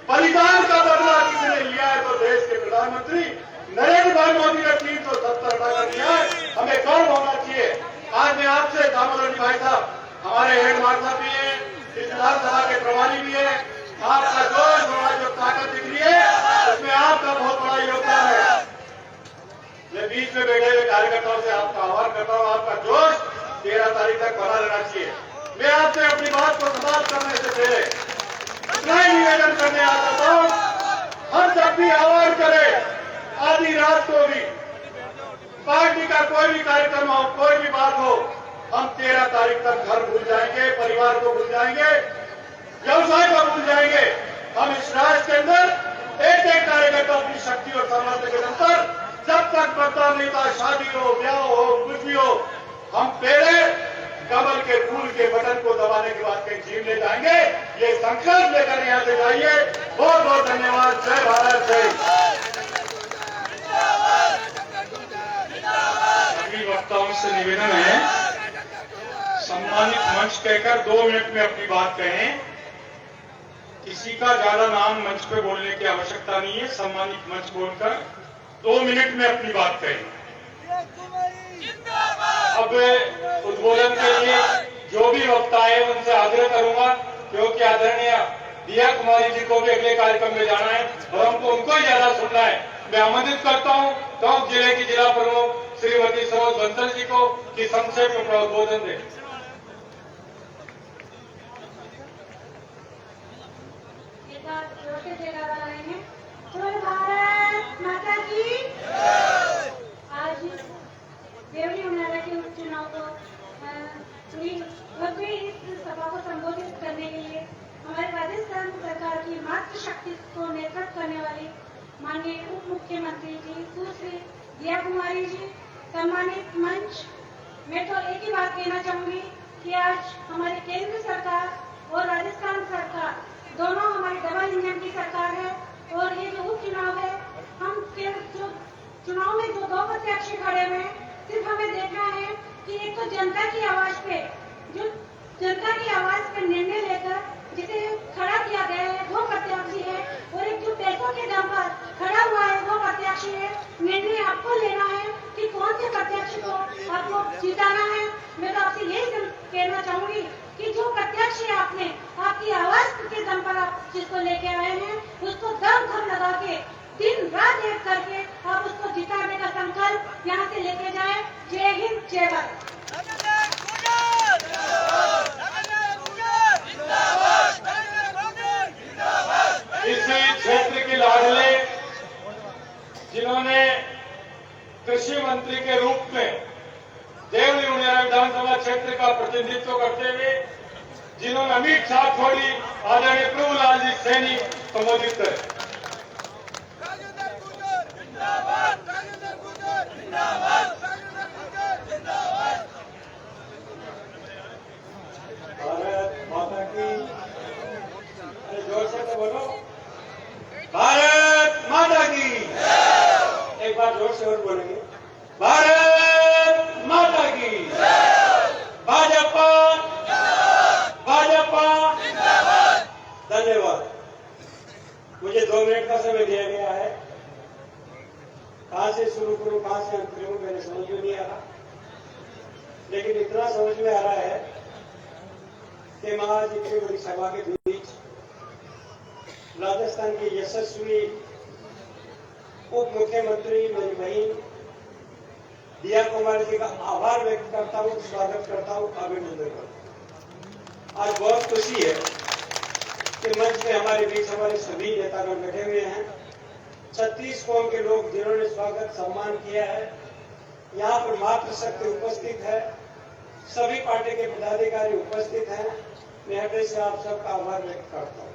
बलिदान का बदला किसी ने लिया है तो देश के प्रधानमंत्री नरेंद्र भाई मोदी ने 370 कर दिया है। हमें गर्व होना चाहिए। आज मैं आपसे दामोदर जी भाई साहब, हमारे हेड मास्टर भी है, इस विधानसभा के प्रभारी भी है, आपका जोश और जो ताकत दिख रही है उसमें आपका बहुत बड़ा योगदान है। मैं बीच में बैठे हुए कार्यकर्ताओं से आपका आह्वान करता हूं, आपका जोश 13 तारीख तक बना रहना चाहिए। मैं आपसे अपनी बात को समाप्त करने से पहले इतना ही निवेदन करने आ जाता हूं, हम जब भी आह्वान करें आधी रात को भी पार्टी का कोई भी कार्यक्रम हो, कोई भी बात हो, हम 13 तारीख तक घर भूल जाएंगे, परिवार को भूल जाएंगे, व्यवसाय को भूल जाएंगे। हम इस राष्ट्र के अंदर एक एक कार्यकर्ता अपनी शक्ति और सामर्थ्य के अंतर जब तक बदलाव नहीं था, शादी हो, ब्याह हो, कुछ भी हो, हम पहले कमल के फूल के बटन को दबाने के बाद कहीं जीव ले जाएंगे। ये संकल्प लेकर यहां से जाइए। बहुत बहुत धन्यवाद। जय भारत, जय। सभी वक्ताओं से निवेदन है, सम्मानित मंच कहकर 2 मिनट में अपनी बात कहें। किसी का ज्यादा नाम मंच पे बोलने की आवश्यकता नहीं है। सम्मानित मंच बोलकर 2 मिनट में अपनी बात कहें। अब उद्बोधन के लिए जो भी वक्ता है उनसे आग्रह करूंगा, क्योंकि आदरणीय दिया कुमारी जी को भी अगले कार्यक्रम में जाना है और हमको उनको ही ज्यादा सुनना है। मैं आमंत्रित करता हूं टोंक जिले की जिला प्रमुख श्रीमती सरोज बंसल जी को कि संक्षेप में अपना उद्बोधन दें। भारत माता की। आज देवरी उनारा के उपचुनाव को इस सभा को संबोधित करने के लिए हमारे राजस्थान सरकार की मातृशक्ति को नेतृत्व करने वाली माननीय उप मुख्यमंत्री जी सुश्री दिया कुमारी जी, सम्मानित मंच, मैं तो एक ही बात कहना चाहूंगी कि आज हमारी केंद्र सरकार और राजस्थान सरकार दोनों हमारी डबल इंजन की सरकार है। और ये जो उपचुनाव है, हम जो चुनाव में जो 2 प्रत्याशी खड़े हुए हैं, सिर्फ हमें देखना है कि एक तो जनता की आवाज पे, जो जनता की आवाज पे निर्णय लेकर जिसे खड़ा किया गया है 2 प्रत्याशी है, और एक जो पैसों के दम पर खड़ा हुआ है 2 प्रत्याशी है। निर्णय आपको लेना है कि कौन से प्रत्याशी को आपको जिताना है। मैं तो आपसे यही कहना चाहूंगी कि जो प्रत्याशी आपने आपकी आवाज के दम पर आप जिसको लेके आए हैं, उसको दम लगा के दिन रात एक करके आप उसको जिताने का संकल्प यहाँ से लेके जाए। जय हिंद, जय भारत। इसी क्षेत्र के लाडले जिन्होंने कृषि मंत्री के रूप में देवरी उनेरा विधानसभा क्षेत्र का प्रतिनिधित्व करते हुए जिन्होंने अमित शाह छोड़ी, आदरणीय प्रभुलाल जी सैनी संबोधित करें। भारत माता की। अरे जोर से तो बोलो, भारत माता की। एक बार जोर से और बोलेंगे, भारत माता की। भाजपा भाजपा। धन्यवाद। मुझे 2 मिनट का समय दिया गया है। कहां से शुरू करूं, कहां से अंत करूं, मैंने समझ में नहीं आ रहा, लेकिन इतना समझ में आ रहा है कि महाराज इतनी बड़ी सभा के बीच राजस्थान की यशस्वी उप मुख्यमंत्री मेरी बहन दिया कुमारी जी का आभार व्यक्त करता हूं, स्वागत करता हूं, अभिनंदन करता हूं। आज बहुत खुशी है के मंच में हमारे बीच हमारे सभी नेतागण बैठे हुए हैं। 36 कौम के लोग जिन्होंने स्वागत सम्मान किया है, यहाँ पर मातृशक्ति उपस्थित है, सभी पार्टी के पदाधिकारी उपस्थित हैं। मैं हृदय से आप सबका आभार व्यक्त करता हूँ।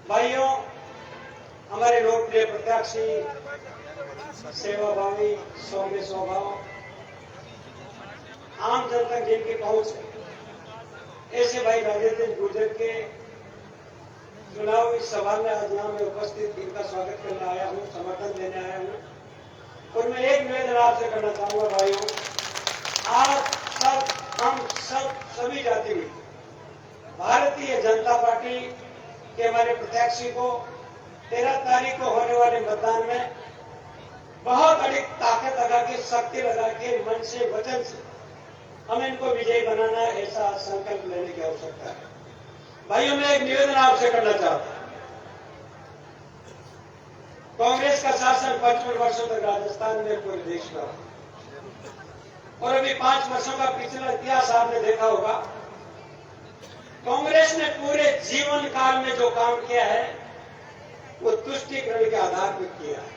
भाइयों, हमारे लोकप्रिय प्रत्याशी, सेवाभावी, सौम्य स्वभाव, आम जनता जिनकी पहुंच है, ऐसे भाई राजेंद्र गुर्जर के चुनावी सभा में आज यहाँ में उपस्थित इनका स्वागत करने आया हूँ, समर्थन देने आया हूँ। और मैं एक निवेदन आपसे करना चाहूंगा भाइयों, आज हम सभी जाति में भारतीय जनता पार्टी के हमारे प्रत्याशी को 13 तारीख को होने वाले मतदान में बहुत अधिक ताकत लगा के, शक्ति लगा के, मन से, वचन से हम इनको विजयी बनाना है, ऐसा संकल्प लेने की आवश्यकता है। भाइयों, मैं एक निवेदन आपसे करना चाहता हूं। कांग्रेस का शासन 55 वर्षों तक राजस्थान में पूरे देश में, और अभी 5 वर्षों का पिछला इतिहास आपने देखा होगा। कांग्रेस ने पूरे जीवन काल में जो काम किया है वो तुष्टीकरण के आधार पर किया है।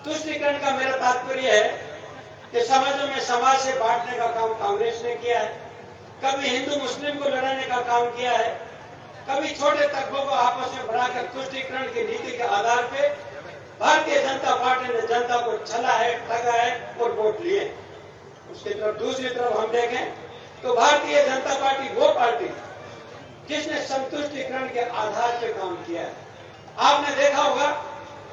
तुष्टीकरण का मेरा तात्पर्य है कि समाजों में समाज से बांटने का काम कांग्रेस ने किया है, कभी हिंदू मुस्लिम को लड़ाने का काम किया है, कभी छोटे तबकों को आपस में बढ़ाकर तुष्टीकरण की नीति के आधार पे भारतीय जनता पार्टी ने जनता को छला है, ठगा है और वोट लिए। उसकी तरफ दूसरी तरफ हम देखें तो भारतीय जनता पार्टी वो पार्टी जिसने संतुष्टीकरण के आधार पर काम किया है। आपने देखा होगा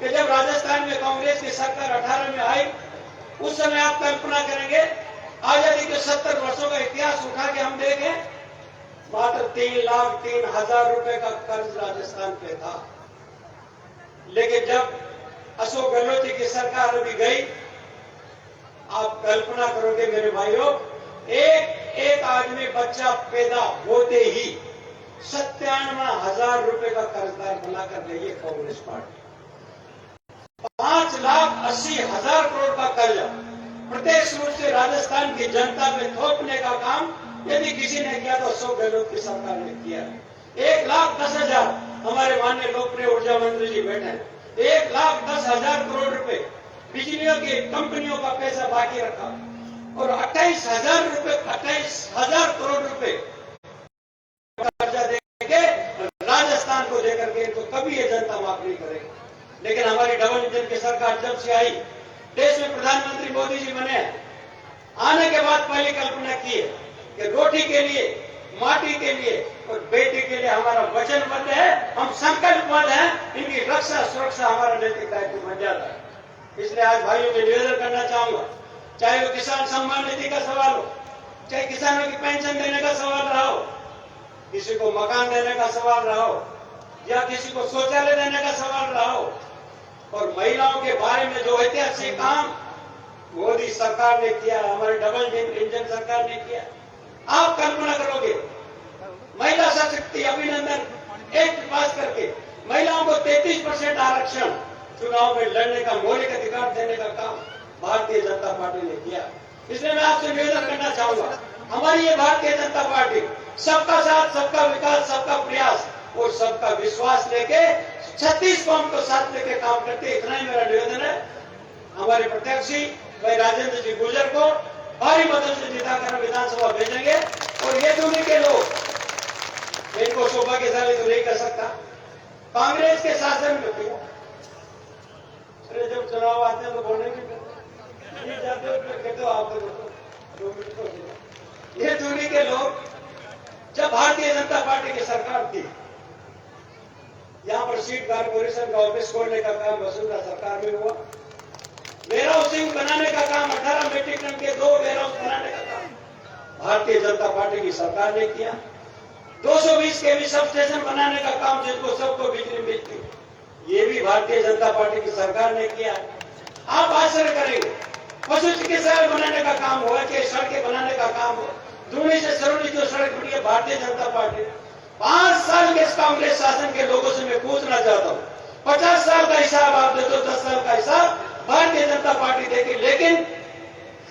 कि जब राजस्थान में कांग्रेस की सरकार 18 में आई, उस समय आप कल्पना करेंगे, आजादी के 70 वर्षों का इतिहास उठा के हम देखें, मात्र 3,03,000 रुपए का कर्ज राजस्थान पे था। लेकिन जब अशोक गहलोत जी की सरकार अभी गई, आप कल्पना करोगे मेरे भाइयों, एक आदमी बच्चा पैदा होते ही 97,000 रुपए का कर्जदार बनाकर गई है कांग्रेस पार्टी। 5,80,000 करोड़ का कर्जा प्रत्यक्ष रूप से राजस्थान की जनता में थोपने का काम यदि किसी ने किया तो अशोक गहलोत की सरकार ने किया। 1,10,000 हमारे माननीय लोकप्रिय ऊर्जा मंत्री जी बैठे हैं, 1,10,000 करोड़ रुपए बिजलियों की कंपनियों का पैसा बाकी रखा, और 28,000 करोड़ रुपए कर्जा देके राजस्थान को देकर के इनको कभी ये जनता माफ नहीं करेगी। लेकिन हमारी डबल इंजन की सरकार जब से आई, देश में प्रधानमंत्री मोदी जी बने, आने के बाद पहली कल्पना की है कि रोटी के लिए, माटी के लिए और बेटी के लिए हमारा वचनबद्ध है, हम संकल्पबद्ध हैं, इनकी रक्षा सुरक्षा हमारा नैतिक दायित्व बन जाता है। इसलिए आज भाइयों में निवेदन करना चाहूंगा, चाहे वो किसान सम्मान निधि का सवाल हो, चाहे किसानों की पेंशन देने का सवाल रहा हो, किसी को मकान देने का सवाल रहा हो, या किसी को शौचालय देने का सवाल रहा हो, और महिलाओं के बारे में जो ऐतिहासिक काम मोदी सरकार ने किया है, हमारी डबल इंजन सरकार ने किया। आप कल्पना करोगे, महिला सशक्ति अभिनंदन एक्ट पास करके महिलाओं को 33% आरक्षण चुनाव में लड़ने का मौलिक अधिकार देने का काम भारतीय जनता पार्टी ने किया। इसलिए मैं आपसे निवेदन करना चाहूंगा, हमारी ये भारतीय जनता पार्टी सबका साथ, सबका विकास, सबका प्रयास और सबका विश्वास लेके 36 कौम को साथ लेके काम करते। इतना ही मेरा निवेदन है। हमारे प्रत्याशी भाई राजेंद्र जी गुर्जर को भारी मतों से जिताकर विधानसभा भेजेंगे, और ये दूरी के लोग, इनको सौभाग्यशाली तो नहीं कर सकता। कांग्रेस के शासन में क्यों, अरे जब चुनाव आते हैं तो बोलने भी जाते हो, कहते हो आप ये दूरी के लोग, जब भारतीय जनता पार्टी की सरकार थी, यहाँ पर सीट कारपोरेशन का ऑफिस खोलने का काम वसुंधरा सरकार में हुआ, वेयर हाउसिंग बनाने का काम 18 मीट्रिक टन के 2 वेयर हाउस बनाने का काम भारतीय जनता पार्टी की सरकार ने किया। 220 केवी सब स्टेशन बनाने का काम जिनको सबको बिजली मिलती, ये भी भारतीय जनता पार्टी की सरकार ने किया। आप आश्चर्य करेंगे, पशु चिकित्सालय बनाने का काम हुआ, कि सड़कें बनाने का काम हो, दूनी से सरोनी जो सड़क बनी है भारतीय जनता पार्टी। 5 साल के इस कांग्रेस शासन के लोगों से मैं पूछना चाहता हूँ, 50 साल का हिसाब आप दे दो, 10 साल का हिसाब भारतीय जनता पार्टी देगी, लेकिन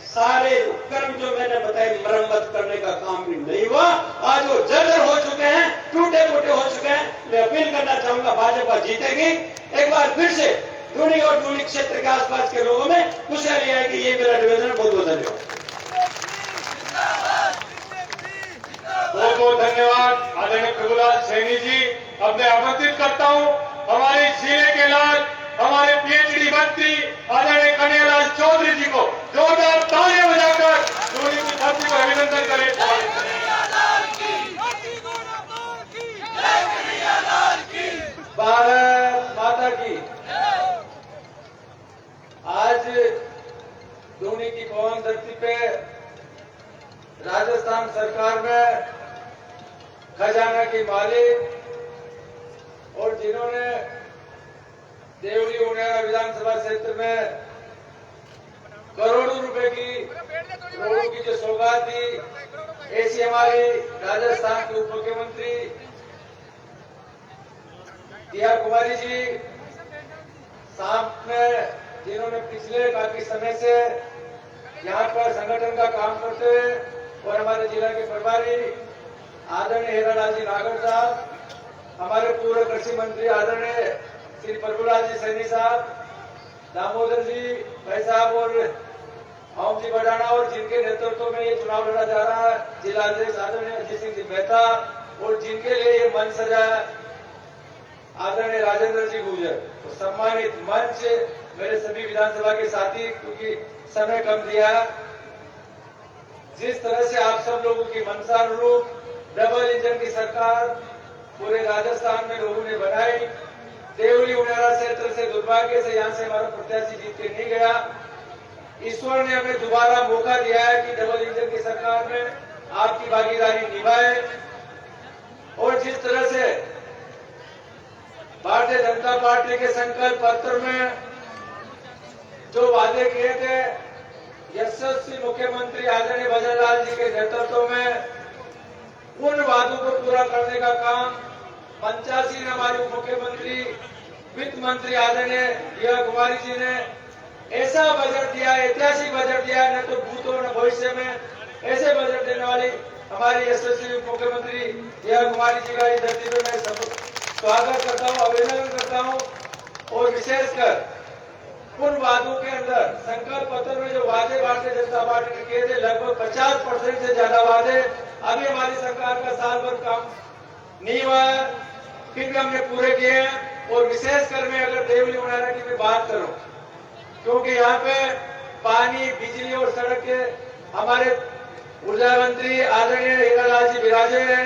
सारे उपक्रम जो मैंने बताए मरम्मत करने का काम भी नहीं हुआ। आज वो जर्जर हो चुके हैं, टूटे फूटे हो चुके हैं। मैं अपील करना चाहूंगा, भाजपा जीतेगी। एक बार फिर से दूनी और दूनी क्षेत्र के आसपास के लोगों में खुशहाली आएगी। ये मेरा निवेदन है। बहुत बहुत धन्यवाद। बहुत बहुत धन्यवाद आदरणीय प्रभुलाल सैनी जी। अब मैं आमंत्रित करता हूं हमारे जिले के लाल, हमारे पीएचडी मंत्री आदरणीय कन्हैयालाल चौधरी जी को जोरदार तालियां बजाकर दूरी की धरती पर अभिनंदन करें। भारत माता की। आज दूनी की पावन धरती पे राजस्थान सरकार में खजाना की मालिक और जिन्होंने देवली उनेरा विधानसभा क्षेत्र में करोड़ों रुपए की जो सौगात दी, ऐसी हमारी राजस्थान के उप मुख्यमंत्री दिया कुमारी जी सामने, जिन्होंने पिछले काफी समय से यहाँ पर संगठन का काम करते हुए, और हमारे जिला के प्रभारी आदरणीय हीरालाल जी नागर साहब, हमारे पूर्व कृषि मंत्री आदरणीय श्री प्रभुलाल जी सैनी साहब, दामोदर जी भाई साहब और ओम जी बडाना, और जिनके नेतृत्व में ये चुनाव लड़ा जा रहा है, जिलाध्यक्ष आदरणीय अजीत सिंह जी मेहता, और जिनके लिए ये मंच सजा आदरणीय राजेंद्र जी गुर्जर, तो सम्मानित मंच, मेरे सभी विधानसभा के साथी, क्योंकि समय कम दिया। जिस तरह से आप सब लोगों की मंशानुरूप डबल इंजन की सरकार पूरे राजस्थान में लोगों ने बनाई, देवली उनेरा क्षेत्र से दुर्भाग्य से यहां से हमारा प्रत्याशी जीत के नहीं गया। ईश्वर ने हमें दोबारा मौका दिया है कि डबल इंजन की सरकार में आपकी भागीदारी निभाए, और जिस तरह से भारतीय जनता पार्टी के संकल्प पत्र में जो वादे किए थे, यशस्वी मुख्यमंत्री आदरणीय भजनलाल जी के नेतृत्व में उन वादों को पूरा करने का काम 85 में हमारे उप मुख्यमंत्री वित्त मंत्री आदरणीय दिया कुमारी जी ने ऐसा बजट दिया, ऐतिहासिक बजट दिया, न तो भूतों न भविष्य में ऐसे बजट देने वाली हमारी यशस्वी उप मुख्यमंत्री दिया कुमारी जी का इस धरती पर मैं स्वागत करता हूँ, अभिनंदन करता हूँ। और विशेषकर उन वादों के अंदर संकल्प पत्र में जो वादे भारतीय जनता पार्टी ने किए थे, लगभग 50% से ज्यादा वादे अभी हमारी सरकार का साल भर काम नहीं हुआ है, फिर भी हमने पूरे किए हैं। और विशेषकर मैं अगर देवली उनेरा की मैं बात करूं, क्योंकि यहाँ पे पानी, बिजली और सड़क के हमारे ऊर्जा मंत्री आदरणीय हीरालाल जी विराजे हैं।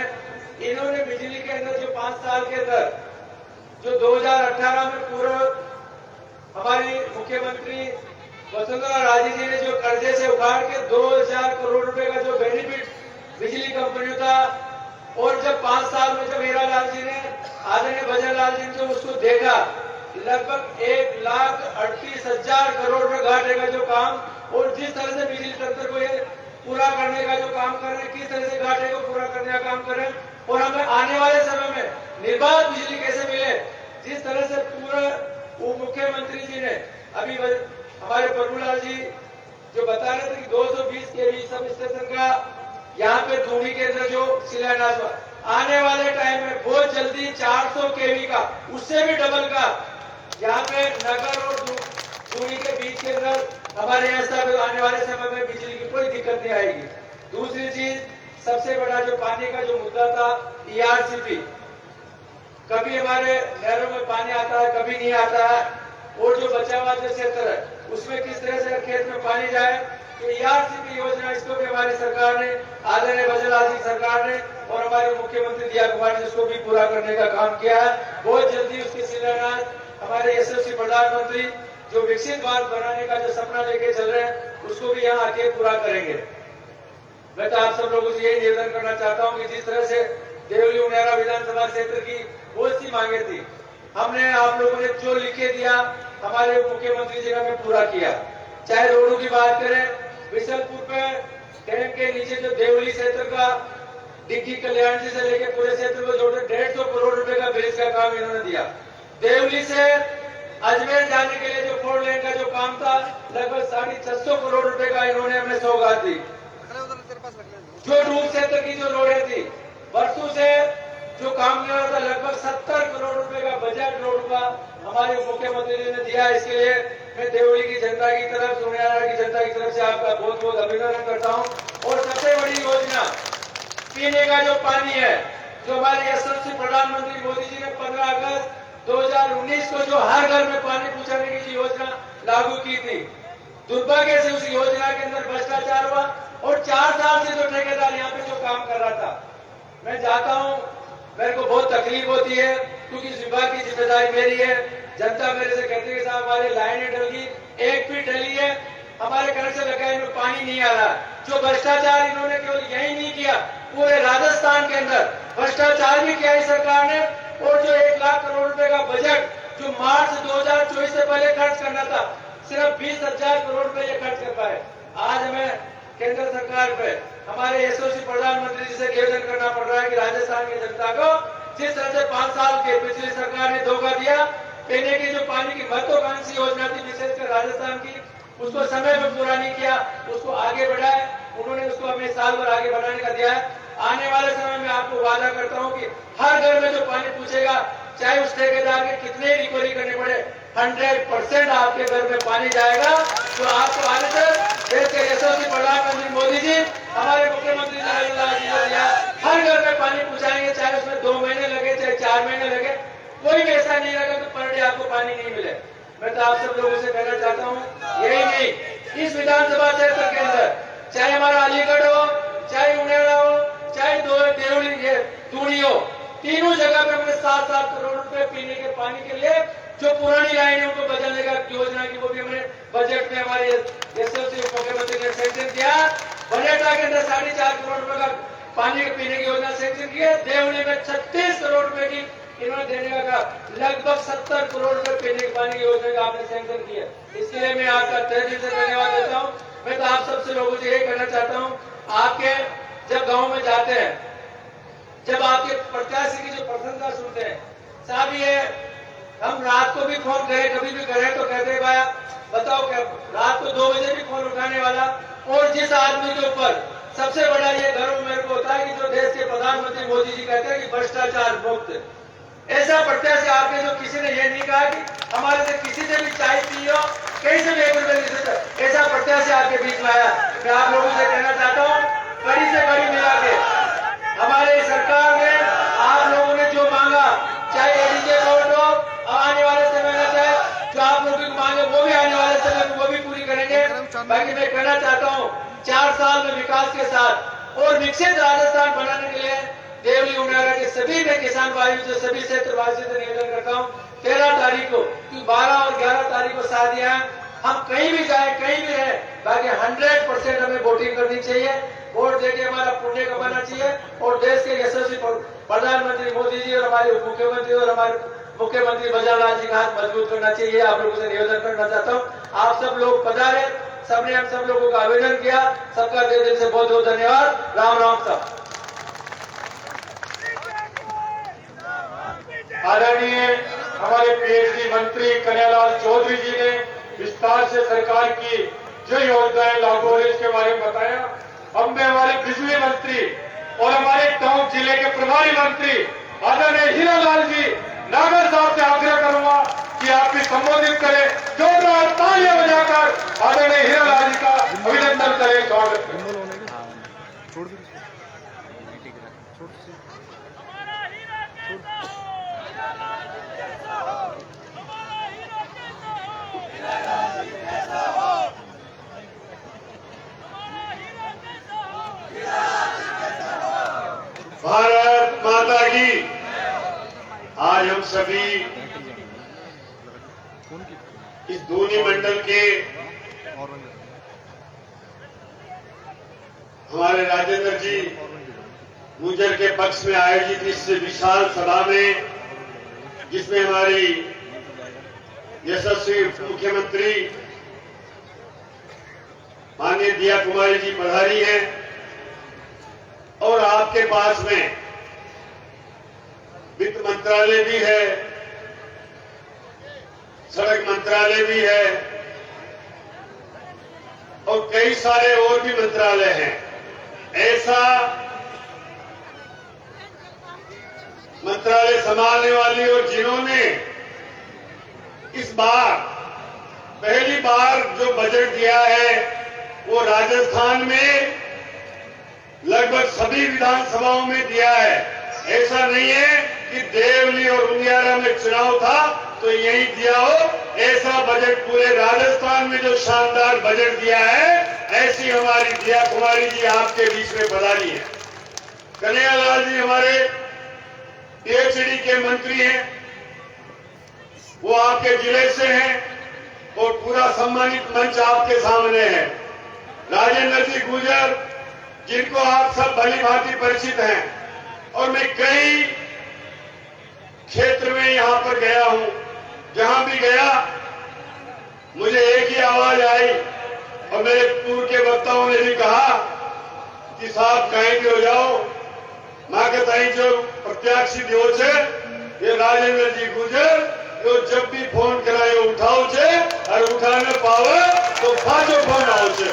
इन्होंने बिजली के अंदर जो 5 साल के अंदर जो 2018 में पूर्व हमारी मुख्यमंत्री वसुंधरा राजे जी ने जो कर्जे से उखाड़ के 2000 करोड़ रुपए का जो बेनिफिट बिजली कंपनियों था, और जब 5 साल में जब हीरालाल जी ने आदरणीय भजनलाल जी ने जो उसको देखा, लगभग 1,38,000 करोड़ रुपए घाटे का जो काम, और जिस तरह से बिजली तंत्र को ये पूरा करने का जो काम कर रहे हैं, किस तरह से घाटे को पूरा करने का काम कर रहे हैं, और हमें आने वाले समय में निर्बाध बिजली कैसे मिले, जिस तरह से पूरे उप मुख्यमंत्री जी ने अभी हमारे प्रभुलाल जी जो बता रहे थे कि 220 केवी सब स्टेशन का यहाँ पे दूनी के अंदर जो शिलान्यास हुआ, आने वाले टाइम में बहुत जल्दी 400 केवी का, उससे भी डबल का यहाँ पे नगर और दूनी के बीच के अंदर हमारे यहाँ आने वाले समय में बिजली की कोई दिक्कत नहीं आएगी। दूसरी चीज, सबसे बड़ा जो पानी का जो मुद्दा था, ERCP, कभी हमारे नहरों में पानी आता है, कभी नहीं आता है, और जो बचा हुआ जो क्षेत्र है उसमें किस तरह से खेत में पानी जाए, तो ERCP योजना, इसको भी हमारी सरकार ने, आदरणीय भजनलाल जी सरकार ने और हमारे मुख्यमंत्री दिया कुमार ने उसको भी पूरा करने का काम किया है। बहुत जल्दी उसके शिलान्यास हमारे यशस्वी प्रधानमंत्री जो विकसित भारत बनाने का जो सपना लेके चल रहे हैं, उसको भी यहाँ आके पूरा करेंगे। मैं तो आप सब लोगों से यही निवेदन करना चाहता हूँ कि जिस तरह से देवली उनेरा विधानसभा क्षेत्र की बहुत सी मांगे थी, हमने आप लोगों ने जो लिखे दिया, हमारे मुख्यमंत्री जी ने हमें पूरा किया। चाहे रोडों की बात करें, बिशलपुर पे टैंक के नीचे जो देवली क्षेत्र का डिग्गी कल्याण जी से लेकर पूरे क्षेत्र को जोड़े 150 करोड़ रुपए का ब्रिज का काम इन्होंने दिया। देवली से अजमेर जाने के लिए जो 4 लेन का जो काम था लगभग 650 करोड़ रुपए का इन्होंने हमें सौगात दी। जो डूब क्षेत्र की जो रोडें थी वर्षों से जो काम नहीं हो रहा था, लगभग 70 करोड़ रुपए का बजट रोड का हमारे मुख्यमंत्री जी ने दिया। इसके लिए मैं देवली की जनता की तरफ, सोनियारा की जनता की तरफ से आपका बहुत बहुत अभिनंदन करता हूं। और सबसे बड़ी योजना पीने का जो पानी है, जो हमारे यशस्वी प्रधानमंत्री मोदी जी ने 15 अगस्त 2019 को जो हर घर में पानी पहुंचाने की जो योजना लागू की थी, दुर्भाग्य से उस योजना के अंदर भ्रष्टाचार हुआ और 4 साल से जो ठेकेदार यहाँ पे जो काम कर रहा था, मैं जाता हूँ, मेरे को बहुत तकलीफ होती है क्योंकि इस विभाग की जिम्मेदारी मेरी है। जनता मेरे से कहती है साहब हमारी लाइनें डल गई, 1 फीट डली है, हमारे कनेक्शन लगा है, इनमें पानी नहीं आ रहा। जो भ्रष्टाचार इन्होंने केवल यही नहीं किया, पूरे राजस्थान के अंदर भ्रष्टाचार भी किया इस सरकार ने। और जो 1 लाख करोड़ रुपए का बजट जो मार्च 2024 से पहले खर्च करना था, सिर्फ 20,000 करोड़ रुपए ये खर्च कर पाए। आज हमें केंद्र सरकार पे हमारे यशस्वी प्रधानमंत्री जी से निवेदन करना पड़ रहा है कि राजस्थान की जनता को जिस तरह से 5 साल के पिछली सरकार ने धोखा दिया, पीने की जो पानी की महत्वाकांक्षी योजना थी विशेषकर राजस्थान की, उसको समय में पूरा नहीं किया, उसको आगे बढ़ाए। उन्होंने उसको हमें साल भर आगे बढ़ाने का दिया है। आने वाले समय में आपको वादा करता हूं कि हर घर में जो पानी पूछेगा, चाहे उस ठेकेदार के कितने रिकवरी करने पड़े, 100% आपके घर में पानी जाएगा। तो आपको आने से देश के यशस्वी प्रधानमंत्री मोदी जी, हमारे मुख्यमंत्री नरेंद्र जी ने दिया, हर घर में पानी पहुंचाएंगे, चाहे उसमें 2 महीने लगे, चाहे 4 महीने लगे, कोई भी ऐसा नहीं लगा कि पर डे आपको पानी नहीं मिले। मैं तो आप सब लोगों से कहना चाहता हूँ, यही नहीं, इस विधानसभा क्षेत्र के अंदर चाहे हमारा अलीगढ़ हो, चाहे उनेरा हो, चाहे देवली तूड़ी हो, तीनों जगह पे हमने 7-7 करोड़ रुपए पीने के पानी के लिए जो पुरानी लाइन है उनको बदलने का योजना की वो भी हमने बजट में हमारे यशस्वी मुख्यमंत्री ने सैंक्शन किया। बनेटा के अंदर 4.5 करोड़ रुपए का पानी पीने की योजना सैंक्शन की है। देवली में 36 करोड़ रुपए की इन्होंने देने का लगभग 70 करोड़ रुपए पीने के पानी की योजना का आपने सैंक्शन किया। इसके लिए मैं आपका तहे दिल से धन्यवाद देता हूँ। मैं तो आप सबसे लोगों से यही कहना चाहता हूँ, आपके जब गांव में जाते हैं, जब आपके प्रत्याशी की जो प्रशंसा सुनते हैं, साहब ये हम रात को भी फोन करें, कभी भी करें तो कहते भाई बताओ क्या रात को 2 बजे भी फोन उठाने वाला। और जिस आदमी के ऊपर सबसे बड़ा ये गर्व मेरे को होता है कि जो देश के प्रधानमंत्री मोदी जी कहते हैं कि भ्रष्टाचार मुक्त, ऐसा प्रत्याशी आपने जो किसी ने ये नहीं कहा कि हमारे से किसी से भी चाय पी हो, कहीं से भी 1 रुपए नहीं, ऐसा प्रत्याशी आपके बीच में आया। मैं आप लोगों से कहना चाहता हूँ, कड़ी से कड़ी मिला के हमारे सरकार ने आप लोगों ने जो मांगा, चाहे एडीजे कोर्ट हो, आने वाले समय में चाहे जो आप लोगों की मांगे वो भी आने वाले समय में वो भी पूरी करेंगे। बाकी मैं कहना चाहता हूँ, 4 साल में विकास के साथ और विकसित राजस्थान बनाने के लिए देवली उनारा के सभी में किसान भाई जो सभी क्षेत्रवासियों से निवेदन करता हूँ, 13 तारीख को, 12 और 11 तारीख को शादियां, हम कहीं भी जाए कहीं भी रहे, बाकी 100% हमें वोटिंग करनी चाहिए। वोट देके हमारा पुण्य कमाना चाहिए और देश के यशस्वी प्रधानमंत्री मोदी जी और हमारे उप मुख्यमंत्री और हमारे मुख्यमंत्री बजालाल जी का हाथ मजबूत करना चाहिए। आप लोगों से निवेदन करना चाहता हूँ, आप सब लोग पधारे, सबने हम सब लोगों का आवेदन किया, सबका दिल से बहुत बहुत धन्यवाद। राम राम साहब। आदरणीय हमारे पीएचडी मंत्री कन्हैयालाल चौधरी जी ने विस्तार से सरकार की जो योजनाएं लागू हो रही इसके बारे में बताया। अब मैं हमारे बिजली मंत्री और हमारे टोंक जिले के प्रभारी मंत्री आदरणीय हीरालाल जी नागर साहब से आग्रह करूंगा कि आप भी संबोधित करें, जोरदार तालियां बजाकर आदरणीय हीरालाल जी का अभिनंदन करें, स्वागत करें। भारत माता की। आज हम सभी इस दूनी मंडल के हमारे राजेंद्र जी गुर्जर के पक्ष में आयोजित इस विशाल सभा में, जिसमें हमारी यशस्वी मुख्यमंत्री माननीय दिया कुमारी जी पधारी हैं और आपके पास में वित्त मंत्रालय भी है, सड़क मंत्रालय भी है और कई सारे और भी मंत्रालय हैं। ऐसा मंत्रालय संभालने वाली और जिन्होंने इस बार पहली बार जो बजट दिया है वो राजस्थान में लगभग सभी विधानसभाओं में दिया है। ऐसा नहीं है कि देवली और उनियारा में चुनाव था तो यही दिया हो। ऐसा बजट पूरे राजस्थान में जो शानदार बजट दिया है, ऐसी हमारी दिया कुमारी जी आपके बीच में पधारी है। कन्हैयालाल जी हमारे पीएचडी के मंत्री हैं, वो आपके जिले से हैं और पूरा सम्मानित मंच आपके सामने है। राजेंद्र जी गुर्जर, जिनको आप सब भली भांति परिचित हैं, और मैं कई क्षेत्र में यहां पर गया हूं, जहां भी गया मुझे एक ही आवाज आई और मेरे पूर्व के वक्ताओं ने भी कहा कि साहब कहीं भी हो जाओ, मां के ताई जो प्रत्याशी दियो छे ये राजेंद्र जी गुर्जर, जो जब भी फोन करायो उठाओ छे और उठा न पावे तो पाछो फोन आओ छे।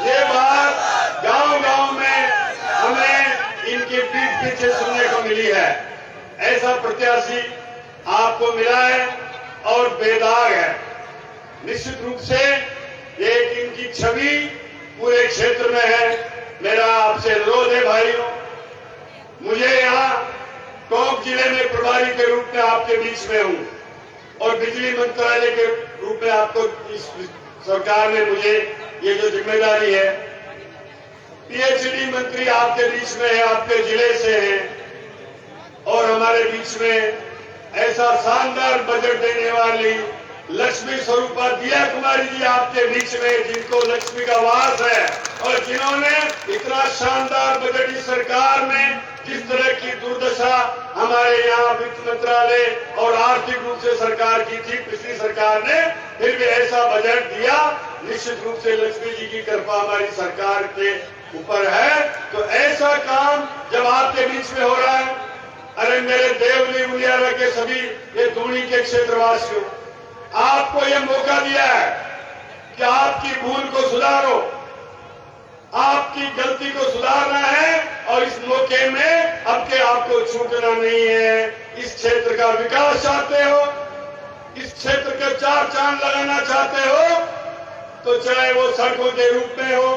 ये बात गांव-गांव में हमें इनके पीठ पीछे सुनने को मिली है। ऐसा प्रत्याशी आपको मिला है और बेदाग है। निश्चित रूप से एक इनकी छवि पूरे क्षेत्र में है। मेरा आपसे अनुरोध है भाइयों, मुझे यहाँ टोंक जिले में प्रभारी के रूप में आपके बीच में हूँ और बिजली मंत्रालय के रूप में आपको इस सरकार में मुझे ये जो जिम्मेदारी है, पीएचडी मंत्री आपके बीच में है, आपके जिले से है और हमारे बीच में ऐसा शानदार बजट देने वाली लक्ष्मी स्वरूपा दिया कुमारी जी आपके बीच में, जिनको लक्ष्मी का वास है और जिन्होंने इतना शानदार बजट इस सरकार में जिस तरह की दुर्दशा हमारे यहाँ वित्त मंत्रालय और आर्थिक रूप से सरकार की थी पिछली सरकार ने, फिर भी ऐसा बजट दिया। निश्चित रूप से लक्ष्मी जी की कृपा हमारी सरकार के ऊपर है। तो ऐसा काम जब आपके बीच में हो रहा है, अरे मेरे देवली उनियारा के सभी ये दूनी के क्षेत्रवासियों, आपको ये मौका दिया है कि आपकी भूल को सुधारो, आपकी गलती को सुधारना है और इस मौके में अब के आपको छूटना नहीं है। इस क्षेत्र का विकास चाहते हो, इस क्षेत्र के चार चांद लगाना चाहते हो, तो चाहे वो सड़कों के रूप में हो,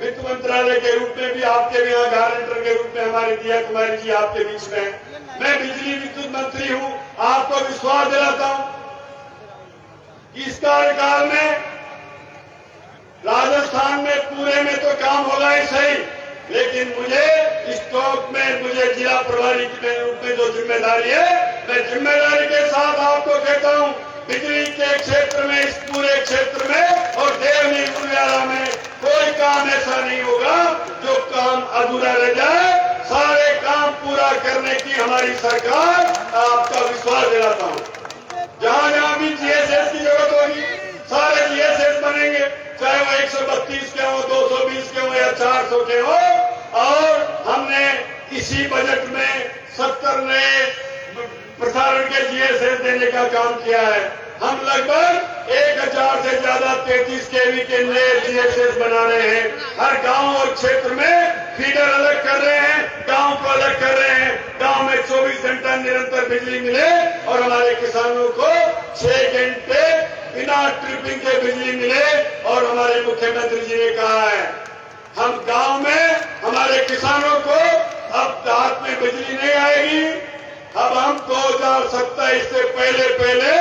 वित्त मंत्रालय के रूप में भी आपके भी यहाँ गारंटर के रूप में हमारी दिया कुमारी जी आपके बीच में है। मैं बिजली विद्युत मंत्री हूँ, आपको विश्वास दिलाता हूँ कि इस कार्यकाल में राजस्थान में पूरे में तो काम होगा ही सही, लेकिन मुझे इस टोंक में मुझे जिला प्रभारी के रूप में जो जिम्मेदारी है, मैं जिम्मेदारी के साथ आपको कहता हूं, बिजली के क्षेत्र में, इस पूरे क्षेत्र में और देवनी उनियारा में कोई काम ऐसा नहीं होगा जो काम अधूरा रह जाए। सारे काम पूरा करने की हमारी सरकार, आपका विश्वास दिलाता हूं। जहां जहां भी जीएसएस की जरूरत होगी, सारे जीएसएस बनेंगे, चाहे वो 132 के हो, 220 के हो या 400 के हो। और हमने इसी बजट में 70 नए प्रसारण के जीएसएस देने का काम किया है। हम लगभग 1000 से ज्यादा 33 केवी के नए जीएसएस बना रहे हैं। हर गांव और क्षेत्र में फीडर अलग कर रहे हैं, गांव को अलग कर रहे हैं। गांव में 24 घंटा निरंतर बिजली मिले और हमारे किसानों को 6 घंटे बिना ट्रिपिंग के बिजली मिले। और हमारे मुख्यमंत्री जी ने कहा है, हम गांव में हमारे किसानों को अब हाथ में बिजली नहीं आएगी। अब हम 2027 से पहले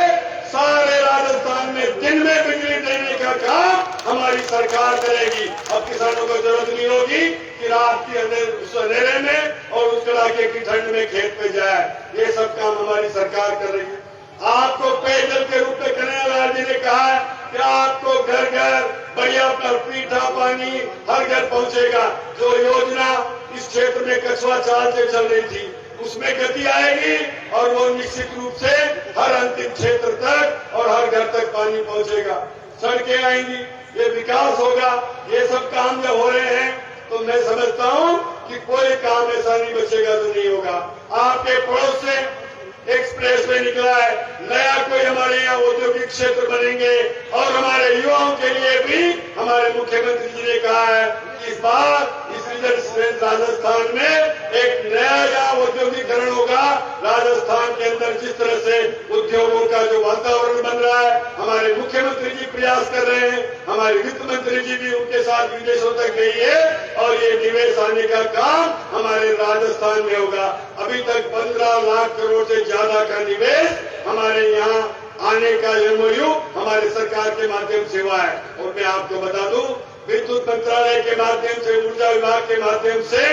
सारे राजस्थान में दिन में बिजली देने का काम हमारी सरकार करेगी। अब किसानों को जरूरत नहीं होगी कि रात की अंधेरे में और उस कड़ाके की ठंड में खेत पे जाए। ये सब काम हमारी सरकार कर रही है। आपको पेयजल के रूप में कन्हैयालाल जी ने कहा है कि आपको घर घर बढ़िया पीठा पानी हर घर पहुंचेगा। जो योजना इस क्षेत्र में कछुआ चाल से चल रही थी, उसमें गति आएगी और वो निश्चित रूप से हर अंतिम क्षेत्र तक और हर घर तक पानी पहुंचेगा। सड़कें आएंगी, ये विकास होगा। ये सब काम जब हो रहे हैं तो मैं समझता हूं कि कोई काम ऐसा नहीं बचेगा जो नहीं होगा। आपके पड़ोस से एक्सप्रेस वे निकला है, नया कोई हमारे यहाँ औद्योगिक क्षेत्र बनेंगे और हमारे युवाओं के लिए भी हमारे मुख्यमंत्री जी ने कहा है कि इस बार इस रिजर्व राजस्थान में एक नया यहाँ औद्योगिकरण होगा। राजस्थान के अंदर जिस तरह से उद्योगों का जो वातावरण बन रहा है, हमारे मुख्यमंत्री जी प्रयास कर रहे हैं, हमारे वित्त मंत्री जी भी उनके साथ विदेशों तक गई है और ये निवेश आने का काम हमारे राजस्थान में होगा। अभी तक 15 लाख करोड़ से ज्यादा का निवेश हमारे यहाँ आने का एमओयू हमारे सरकार के माध्यम से हुआ है। और मैं आपको बता दूं, विद्युत मंत्रालय के माध्यम से, ऊर्जा विभाग के माध्यम से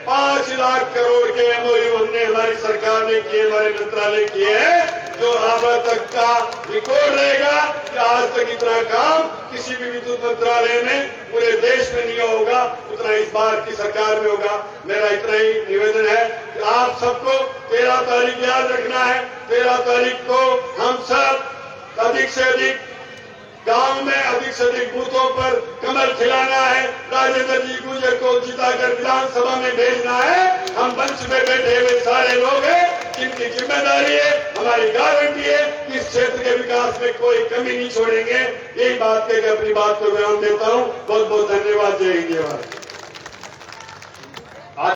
5 लाख करोड़ के एमओयू हमने हमारी सरकार ने किए, हमारे मंत्रालय किए हैं, जो अब तक का रिकॉर्ड रहेगा कि आज तक इतना काम किसी भी विद्युत मंत्रालय में पूरे देश में नहीं होगा, उतना इस बार की सरकार में होगा। मेरा इतना ही निवेदन है कि आप सबको 13 तारीख याद रखना है। 13 तारीख को हम सब अधिक से अधिक गांव में, अधिक से अधिक बूथों पर कमल खिलाना है। राजेंद्र जी गुर्जर को जिताकर विधानसभा में भेजना है। हम मंच में बैठे हुए सारे लोग हैं, जिनकी जिम्मेदारी है, हमारी गारंटी है कि इस क्षेत्र के विकास में कोई कमी नहीं छोड़ेंगे। यही बात कहकर अपनी बात को विराम देता हूँ। बहुत बहुत धन्यवाद। जय हिंद, जय भारत।